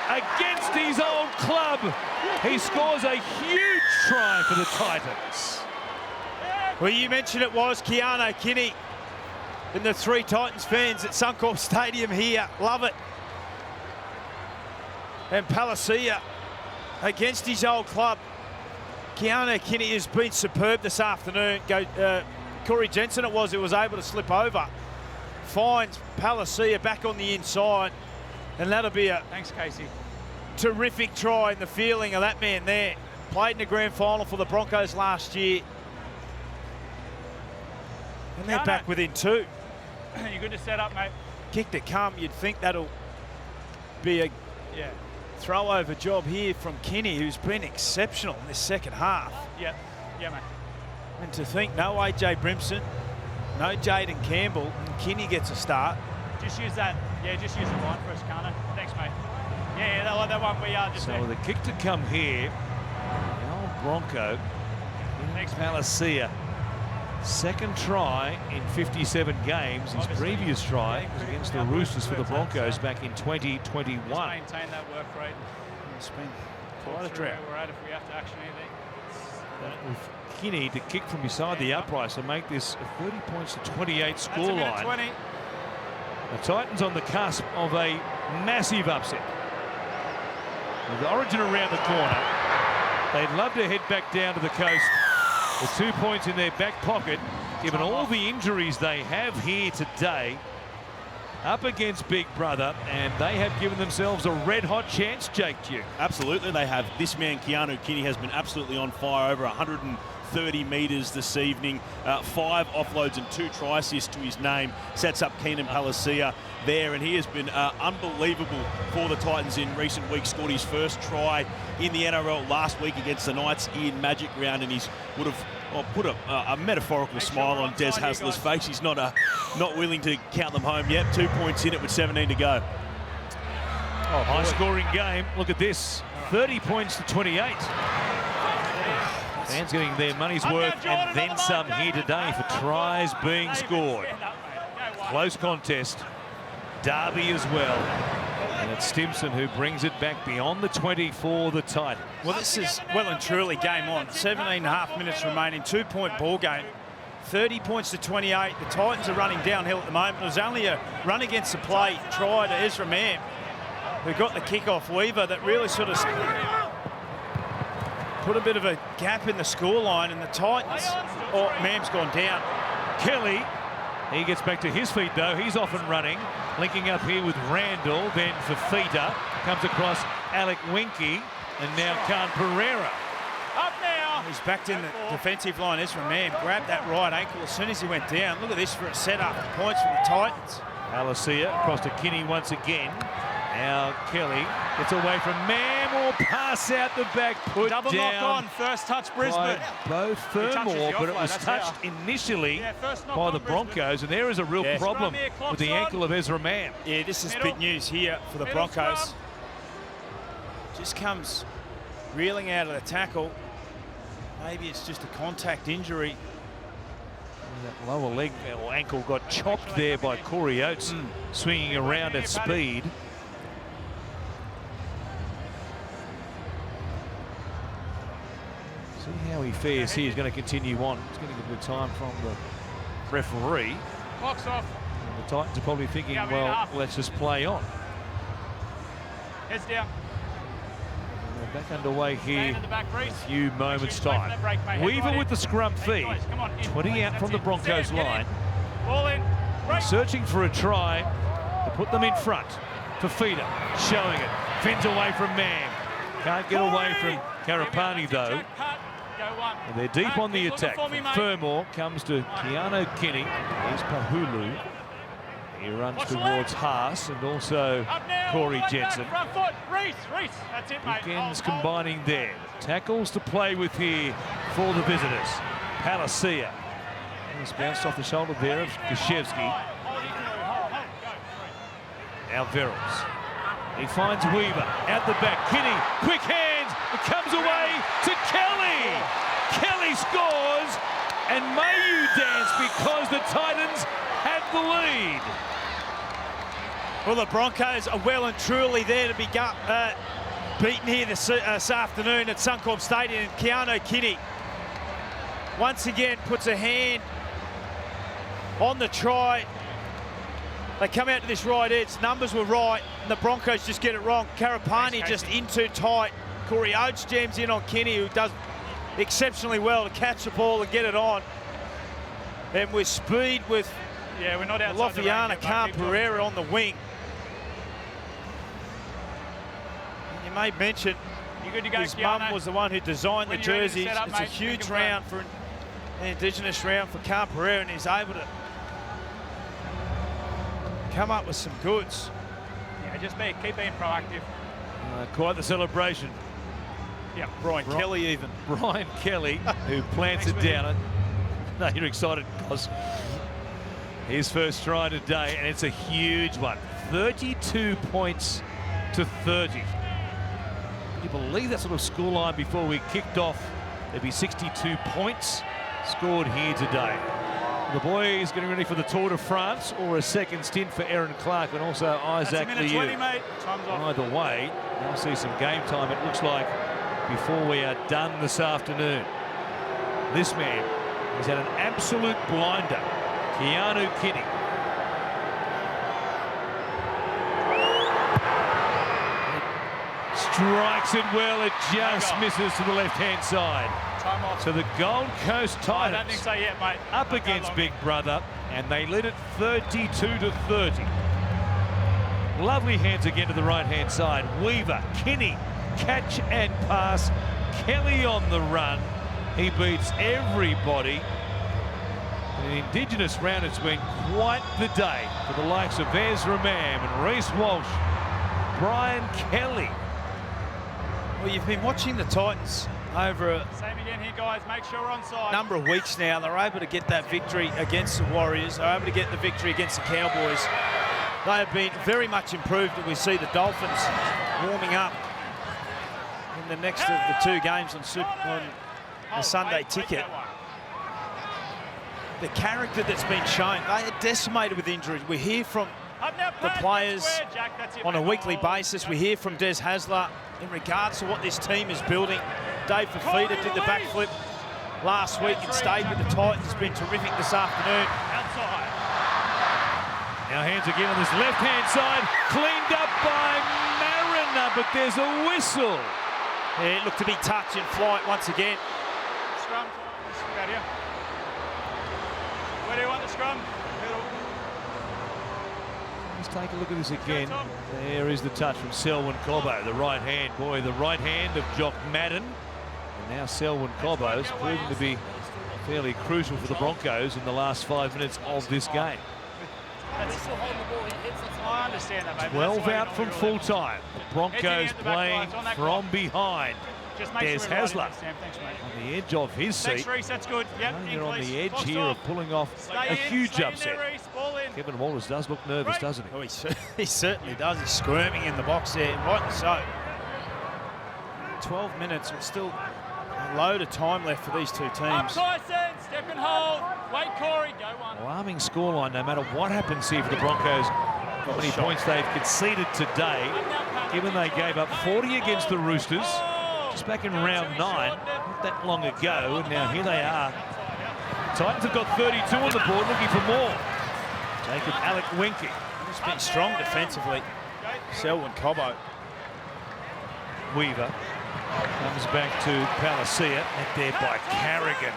Against his old club. He scores a huge try for the Titans. Well, you mentioned it was Keanu Kinney and the 3 Titans fans at Suncorp Stadium here. Love it. And Palacia against his old club. Keanu Kinney has been superb this afternoon. Corey Jensen it was able to slip over. Finds Palacia back on the inside. And that'll be a Thanks, Casey. terrific try in the feeling of that man there. Played in the grand final for the Broncos last year. And they're back within 2. You're good to set up, mate. Kick to come, you'd think that'll be a throw-over job here from Kinney, who's been exceptional in this second half. Yeah, mate. And to think no AJ Brimson, no Jaden Campbell, and Kinney gets a start. Just use that. Yeah, just use the line for us, Kana. Thanks, mate. Yeah, that one we are just So there. the kick to come here. The old Bronco. Next Palacia. Second try in 57 games. His previous try was against the Roosters for the Broncos back in 2021. Just maintain that work rate. It's been Quite quite a a drought. We're at if we have to action anything. With Kinney to kick from beside the uprights to make this a 30 points to 28 That's a minute scoreline. 20. The Titans on the cusp of a massive upset. With the Origin around the corner, they'd love to head back down to the coast with 2 points in their back pocket, given all the injuries they have here today. Up against Big Brother, and they have given themselves a red-hot chance, Jake Duke. Absolutely, they have. This man, Keanu Kinney, has been absolutely on fire, over 130 metres this evening. 5 offloads and 2 try assists to his name. Sets up Keenan Palacia there, and he has been unbelievable for the Titans in recent weeks. Scored his first try in the NRL last week against the Knights in Magic Round, and he's would have put a metaphorical smile on Des Hasler's face. He's not willing to count them home yet. 2 points in it with 17 to go. Oh, high-scoring game. Look at this. 30 points to 28. Fans getting their money's worth and then some here today for tries being scored. Close contest. Derby as well. And it's Stimson who brings it back beyond the 20 for the Titans. Well, this is well and truly game on. 17.5 minutes remaining, 2-point ball game. 30 points to 28. The Titans are running downhill at the moment. It was only a run against the play try to Ezra Mam, who got the kick-off Weaver that really sort of put a bit of a gap in the scoreline, and the Titans, Mam's gone down. Kelly, he gets back to his feet though. He's off and running, linking up here with Randall, then Fafita, comes across Alec Winky, and now Khan Pereira. Up now. He's backed in the defensive line. Ezra Mam grabbed that right ankle as soon as he went down. Look at this for a set-up. Points for the Titans. Palacia across to Kinney once again. Now Kelly gets away from Mam, or pass out the back, put Double down knock on. First touch Brisbane. by both touches Fermor, the but it offload, was that's touched how. initially Yeah, first knock by on the Brisbane. Broncos, and there is a real Yeah. problem Scrum here, with clock's the on. ankle of Ezra Mam. Yeah, this is Middle. big news here for the Middle Broncos. scrum. Just comes reeling out of the tackle. Maybe it's just a contact injury. That lower leg or ankle got chopped there by Corey Oates, swinging around at speed. See how he fares here. He's going to continue on. He's getting a bit of time from the referee. Box off. And the Titans are probably thinking, well, let's just play on. Heads down. We're back underway here In the back, in a few moments' time. Weaver with the scrum feed. 20 out from the Broncos line. Ball in. Searching for a try to put them in front. Fafita showing it. Fins away from Mam. Can't get away from Karapani though. And they're deep on the attack. Fermor comes to Keanu Kinney. Here's Pahulu. He runs towards Haas and also Corey Jensen. Begins combining there. Tackles to play with here for the visitors. Palacia. He's bounced off the shoulder there of Gashevsky. Now Verrills. He finds Weaver out the back. Kinney, quick hands. It comes away to Kelly. Kelly scores, and may you dance because the Titans have the lead. Well, the Broncos are well and truly there to be beaten here this afternoon at Suncorp Stadium. And Keanu Kinney once again puts a hand on the try. They come out to this right edge, numbers were right, and the Broncos just get it wrong. Karapani just in too tight. Corey Oates jams in on Kinney, who does exceptionally well to catch the ball and get it on. And with speed with we're not outside Lofiana Khan-Pereira on the wing. And you may mention his mum was the one who designed the jerseys. It's a huge round for an Indigenous round for Khan-Pereira, and he's able to come up with some goods. Yeah, just keep being proactive. Quite the celebration. Yeah, Brian Kelly even. Brian Kelly, who plants it down. No, you're excited because his first try today, and it's a huge one. 32 points to 30. Can you believe that sort of scoreline before we kicked off? There'd be 62 points scored here today. The boys getting ready for the Tour de France or a second stint for Aaron Clark and also Isaac Liu. Either way, we'll see some game time, it looks like, before we are done this afternoon. This man has had an absolute blinder. Keanu Kinney. Strikes it well, it just misses to the left-hand side. So the Gold Coast Titans I don't think so yet, mate. up against Big Brother, and they lead it 32 to 30. Lovely hands again to the right-hand side. Weaver, Kinney, catch and pass. Kelly on the run. He beats everybody. In an Indigenous round, it's been quite the day for the likes of Ezra Mam and Reece Walsh, Brian Kelly. Well, you've been watching the Titans over a Same again here, guys. Make sure we're on side. number of weeks now. They're able to get that victory against the Warriors. They're able to get the victory against the Cowboys. They have been very much improved, and we see the Dolphins warming up in the next of the two games on the Sunday ticket. The character that's been shown, they are decimated with injuries. We hear from the players on a weekly basis. We hear from Des Hasler in regards to what this team is building. Dave Fafita did the backflip last week and stayed with the Titans. Has been terrific this afternoon. Now hands again on this left-hand side, cleaned up by Mariner, but there's a whistle. Yeah, it looked to be touch in flight once again. Scrum. Out here. Where do you want the scrum? Let's take a look at this again. There is the touch from Selwyn Cobbo, the right hand. Boy, the right hand of Jock Madden. And now Selwyn Cobbo's proven to be fairly crucial for the Broncos in the last 5 minutes of this game. I understand that, mate. 12 out from full time. The Broncos playing from behind. Des Hasler on the edge of his seat. That's good. Yep, They're on the edge here of pulling off a huge upset. Kevin Walters does look nervous, doesn't he? Oh, he certainly does. He's squirming in the box there, and rightly so. 12 minutes, but still a load of time left for these two teams. Tyson, step and hold. Wait, Corey, go one. Alarming scoreline, no matter what happens here for the Broncos. How many points they've conceded today, given they gave up 40 against the Roosters, just back in round 9, not that long ago, and now here they are. Titans have got 32 on the board, looking for more. Taking Alec Winky. He's been strong defensively. Selwyn Cobbo. Weaver comes back to Palacia, met there by Carrigan.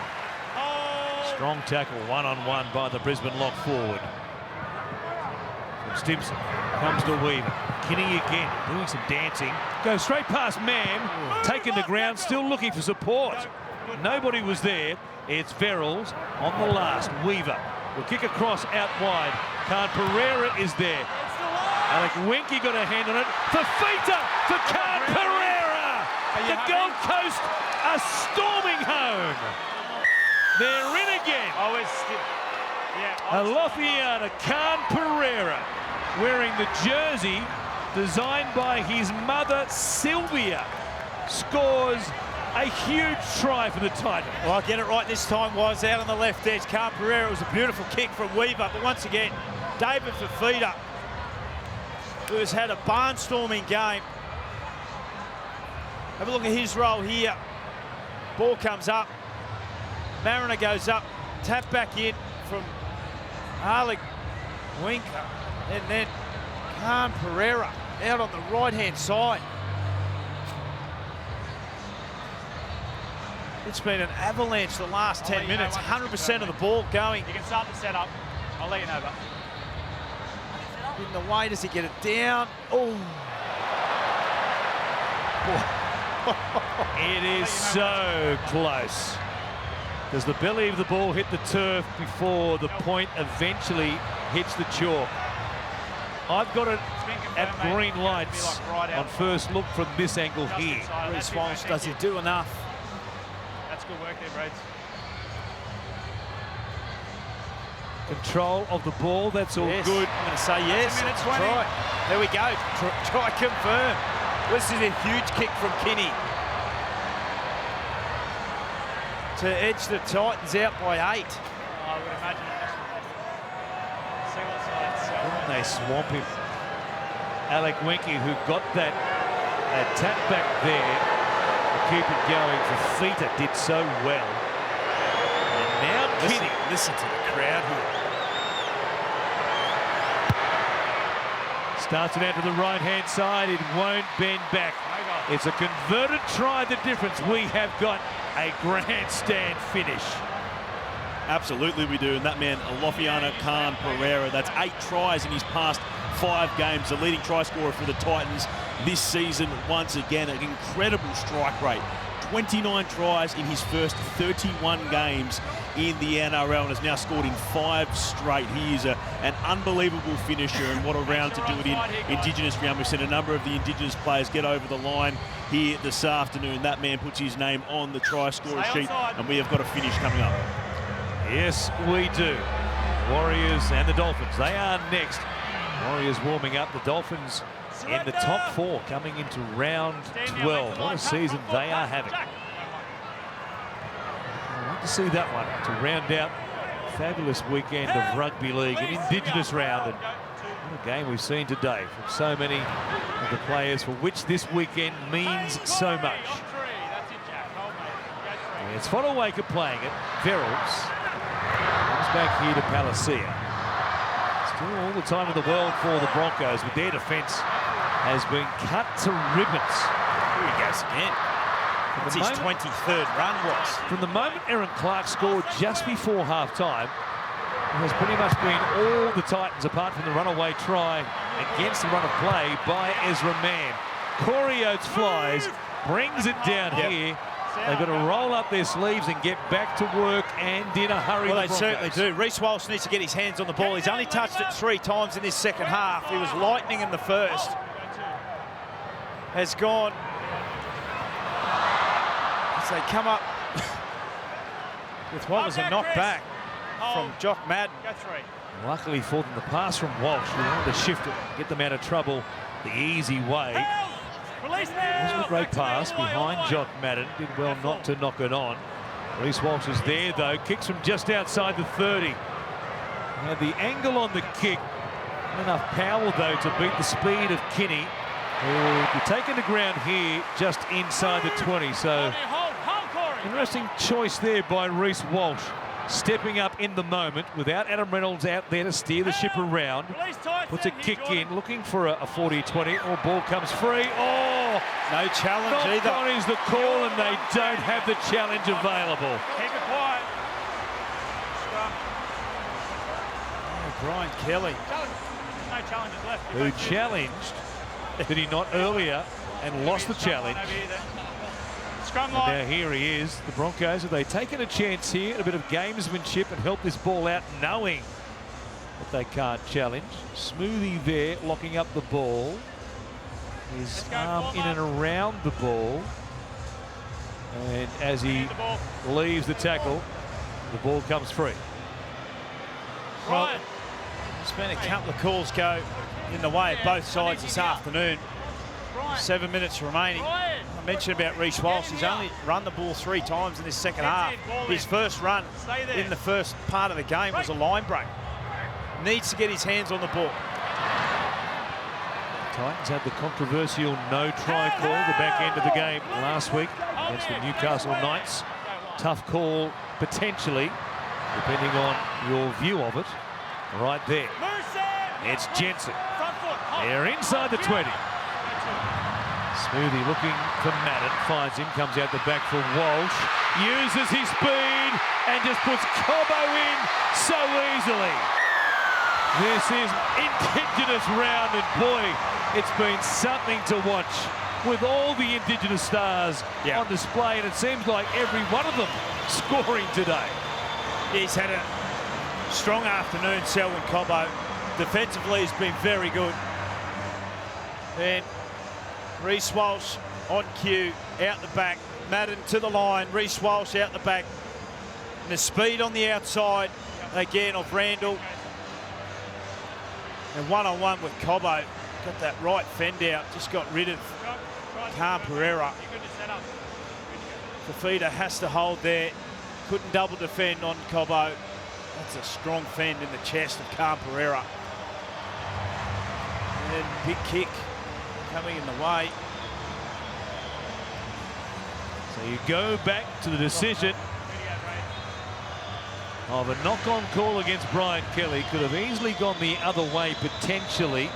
Strong tackle, one-on-one by the Brisbane lock forward. From Stimson, comes to Weaver. Kinney again, doing some dancing. Goes straight past Mam, taking the ground, still looking for support. Nobody was there. It's Verrills on the last. Weaver will kick across out wide. Khan Pereira is there. Alec Winky got a hand on it. Fafita for Khan Pereira. The Gold Coast are storming home. They're in again. Alofiana Khan Pereira wearing the jersey designed by his mother Sylvia scores a huge try for the Titans. Well, I get it right this time. Was out on the left edge. Khan Pereira. It was a beautiful kick from Weaver, but once again, David Fafita, who has had a barnstorming game. Have a look at his role here. Ball comes up. Mariner goes up. Tap back in from Alec Winker. And then Khan Pereira out on the right-hand side. It's been an avalanche the last 10 minutes. 100% of the ball going. You can start the setup. I'll let you know, but. In the way, does he get it down? Oh. It is so close. Does the belly of the ball hit the turf before the point eventually hits the chalk? I've got it at green lights on first look from this angle here. Reece Walsh, does he do enough? That's good work there, Brades. Control of the ball, that's all Yes. good. I'm going to say yes. That's a minute 20. Try. There we go. Try confirm. This is a huge kick from Kinney to edge the Titans out by 8. I would imagine. See what side. Didn't they swamp him? Alec Winky, who got that tap back there to keep it going. Fafita did so well. And now Kinney. Listen to the crowd here. Starts it out to the right-hand side. It won't bend back. It's a converted try, the difference. We have got a grandstand finish. Absolutely we do, and that man, Alofiana Khan Pereira, that's 8 tries in his past 5 games, the leading try scorer for the Titans this season. Once again, an incredible strike rate. 29 tries in his first 31 games in the NRL and has now scored in 5 straight. He is an unbelievable finisher, and what a round to do it in Indigenous round. We've seen a number of the Indigenous players get over the line here this afternoon. That man puts his name on the try scorer sheet, and we have got a finish coming up. Yes, we do. Warriors and the Dolphins, they are next. Warriors warming up, the Dolphins in the top 4 coming into round 12. What a season they are having. I'd like to see that one to round out a fabulous weekend of rugby league, an Indigenous round, and what a game we've seen today from so many of the players for which this weekend means so much. And it's Fodawaker playing it. Verrills comes back here to Palacia. Still all the time in the world for the Broncos, with their defence has been cut to ribbons. Here he goes again. That's his 23rd run was. From the moment Aaron Clark scored just before half-time, it has pretty much been all the Titans, apart from the runaway try against the run of play by Ezra Mam. Corey Oates flies, brings it down here. They've got to roll up their sleeves and get back to work, and in a hurry. Well, they certainly do. Reece Walsh needs to get his hands on the ball. He's only touched it 3 times in this second half. He was lightning in the first. Has gone as they come up with what was a knockback from Jock Madden. Luckily for them, the pass from Walsh, who wanted to shift it, get them out of trouble the easy way. It wasn't a great pass behind Jock Madden. Did well not to knock it on. Reece Walsh is there, though. Kicks from just outside the 30. Had the angle on the kick. Not enough power, though, to beat the speed of Kinney. Will be taken to ground here just inside the 20. So interesting choice there by Reece Walsh, stepping up in the moment without Adam Reynolds out there to steer the ship around. Puts a kick in, looking for a 40-20, or ball comes free. Oh, no challenge either. Knock on is the call, and they don't have the challenge available. Keep it quiet. Oh, Brian Kelly. No challenges left. Who challenged, did he not earlier, and lost the challenge. Scrum And line. now here he is. The Broncos, have they taken a chance here, a bit of gamesmanship, and help this ball out, knowing that they can't challenge? Smoothie there, locking up the ball. His arm in and around the ball. And as he leaves the tackle, the ball comes free. Well, there's been a couple of calls go in the way of both sides this afternoon. 7 minutes remaining. I mentioned about Reece Walsh. He's only run the ball 3 times in this second half. His first run in the first part of the game was a line break. Needs to get his hands on the ball. Titans had the controversial no try call the back end of the game last week against the Newcastle Knights. Tough call, potentially, depending on your view of it. Right there. It's Jensen. They're inside the 20. Smoothie looking for Madden, finds him, comes out the back for Walsh, uses his speed and just puts Cobbo in so easily. This is Indigenous round, and boy, it's been something to watch with all the Indigenous stars on display, and it seems like every one of them scoring today. He's had a strong afternoon, Selwyn Cobbo. Defensively, he's been very good. And Reece Walsh on cue, out the back. Madden to the line, Reece Walsh out the back. And the speed on the outside, again, of Randall. And one-on-one with Cobbo. Got that right fend out, just got rid of Khan Pereira. Fafita has to hold there. Couldn't double defend on Cobbo. That's a strong fend in the chest of Khan Pereira. And then big kick coming in the way. So you go back to the decision of a knock-on call against Brian Kelly. Could have easily gone the other way, potentially.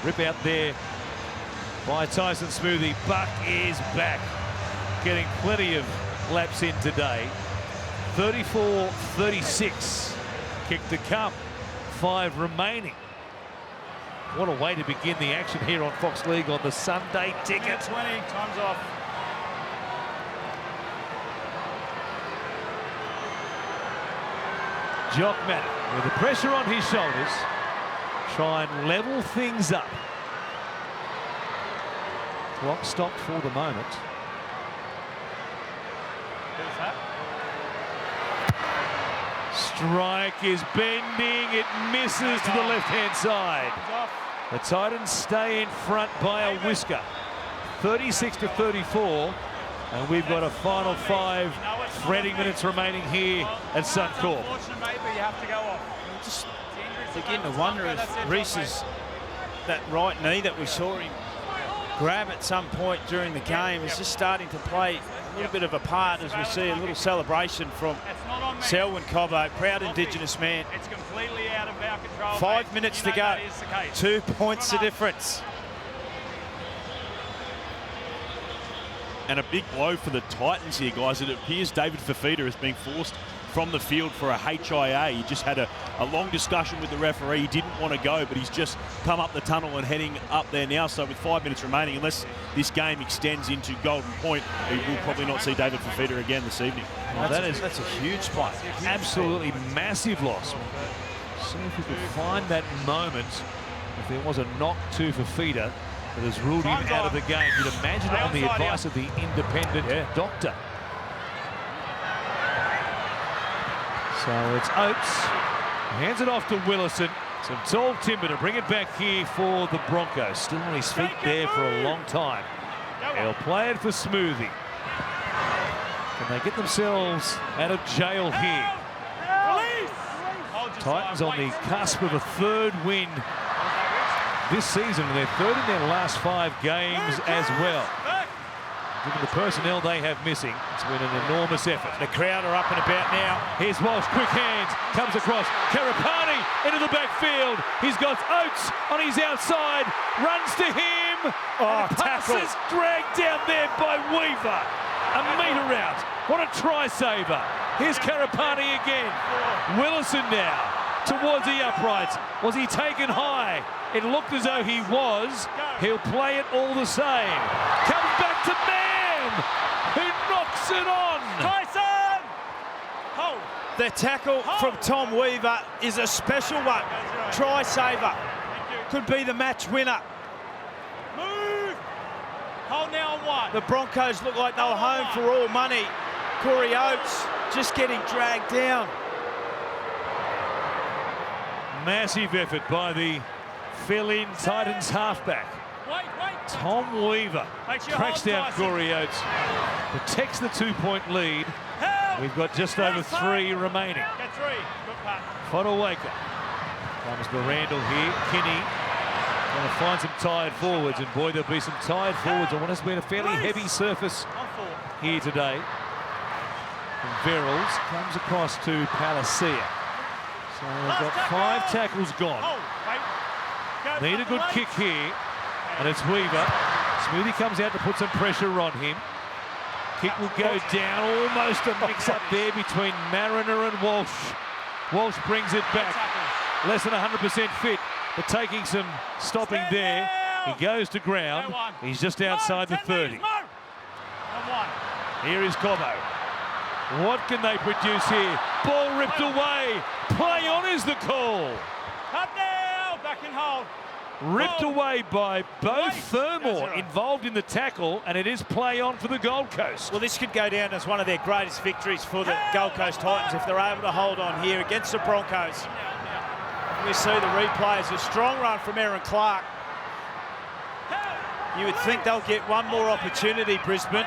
Rip out there by Tyson Smoothie. Buck is back, getting plenty of laps in today. 34-36, kick to come, 5 remaining. What a way to begin the action here on Fox League on the Sunday ticket. 20, time's off. Jock Madden with the pressure on his shoulders, try and level things up. Clock stopped for the moment. Strike is bending, it misses to the left-hand side. The Titans stay in front by a whisker, 36-34, and we've got a final 5 threading minutes remaining here at Suncorp. Just begin to wonder if Reece's, that right knee that we saw him grab at some point during the game, is just starting to play a little bit of a part as we see a little celebration from Selwyn Cobbo, proud Indigenous man. It's completely out of our control. 5 minutes to go. 2 points the difference. And a big blow for the Titans here, guys. It appears David Fafita is being forced from the field for a HIA. He just had a long discussion with the referee. He didn't want to go, but he's just come up the tunnel and heading up there now. So with 5 minutes remaining, unless this game extends into Golden Point, we will probably not see David Fafita again this evening. Well, that's a huge play. Absolutely massive loss. See if we could find that moment. If there was a knock to Fafita that has ruled him out of the game, you'd imagine it on the advice of the independent doctor. So it's Oates, hands it off to Willison. Some tall timber to bring it back here for the Broncos. Still on his feet there for a long time. They'll play it for Smoothie. Can they get themselves out of jail here? Titans on the cusp of a 3rd win this season. They're third in their last 5 games as well. Given the personnel they have missing, it's been an enormous effort. The crowd are up and about now. Here's Walsh, quick hands, comes across. Karapani into the backfield. He's got Oates on his outside, runs to him. Oh, and the pass tackle. is dragged down there by Weaver. A metre out. What a try saver. Here's Karapani again. Willison now towards the uprights. Was he taken high? It looked as though he was. He'll play it all the same. Comes back to Mam, who knocks it on. Tyson! Hold. The tackle from Tom Weaver is a special one. Try saver. Could be the match winner. Move! Hold now on 1. The Broncos look like they were home for all money. Corey Oates just getting dragged down. Massive effort by the fill-in Titans halfback. Wait. Tom Weaver Makes your cracks hold, down Tyson. Corey Oates, protects the 2-point lead. Help! We've got just over 3 remaining. Get 3. Good pat. Fodawaker comes to Randall here. Kinney going to find some tired forwards, and boy, there'll be some tired forwards on what has been a fairly heavy surface On 4. here today. And Verrills comes across to Palacia. So they've got 5 tackles gone. Hold. Wait. Go. Need a good kick here, and it's Weaver. Smoothy comes out to put some pressure on him. Kick will go down, almost a mix-up there between Mariner and Walsh. Walsh brings it back. Less than 100% fit, but taking some stopping there. He goes to ground. He's just outside the 30. On 1. Here is Cobbo. What can they produce here? Ball ripped away. Play on is the call. Up now. Back in hold. Ripped away by both Wait. Thermore, Ezra. involved in the tackle, and it is play on for the Gold Coast. Well, this could go down as one of their greatest victories for the Gold Coast Titans if they're able to hold on here against the Broncos. We see the replays, a strong run from Aaron Clark. You would think they'll get one more opportunity, Brisbane.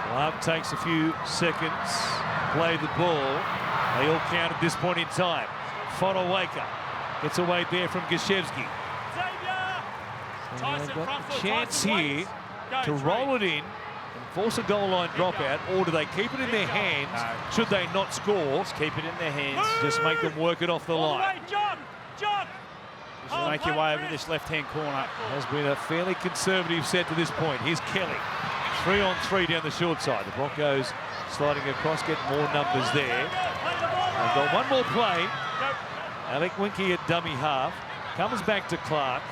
Clark takes a few seconds, play the ball. They all count at this point in time. Fodawaker gets away there from Gashevsky. And they've got a chance here to roll it in and force a goal line dropout, or do they keep it in their hands? No. Should they not score? Just keep it in their hands. Just make them work it off the line. John! Just make your way over this left-hand corner. Has been a fairly conservative set to this point. Here's Kelly. 3-on-3 down the short side. The Broncos sliding across, get more numbers there. They've got one more play. Alec Winky at dummy half. Comes back to Clark.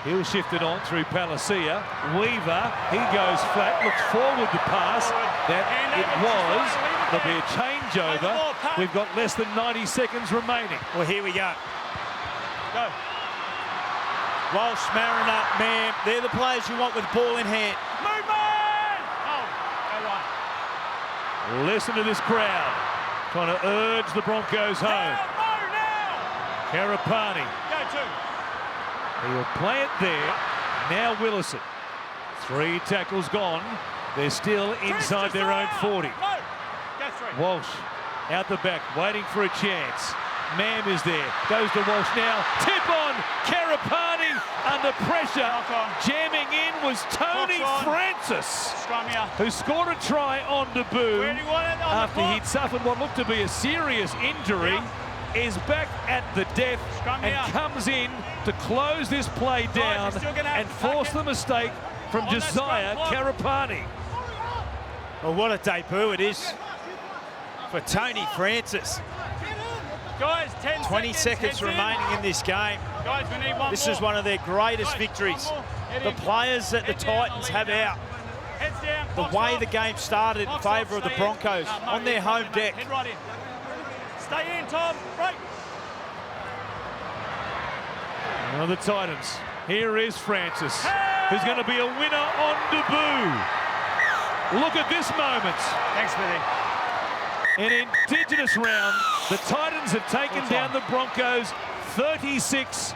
He'll shift it on through Palacia. Weaver, he goes flat, looks forward to pass. That it was. There'll be a changeover. We've got less than 90 seconds remaining. Well, here we go. Walsh, Mariner, Mam, they're the players you want with ball in hand. Listen to this crowd trying to urge the Broncos home. Karapani. He'll play it there. Now Willison. 3 tackles gone. They're still inside their own 40. Walsh out the back, waiting for a chance. Mam is there. Goes to Walsh now. Tip on. Karapani under pressure. Jamming in was Tony Francis, who scored a try on debut after he'd suffered what looked to be a serious injury. Is back at the death and comes in to close this play down and force the mistake from Josiah Karapani. Well, what a debut it is for Tony Francis. Guys, 20 seconds remaining in this game. Guys, we need one This more. is one of their greatest victories. The players that the Titans have out, Heads down, the box way off. the game started in Box off, favour of the stay in. Broncos No, on their home mate, deck. Head right in. Stay in, Tom. Break. Well, the Titans. Here is Francis, who's going to be a winner on debut. Look at this moment. Thanks, Billy. An Indigenous round. The Titans have taken down the Broncos 36-34.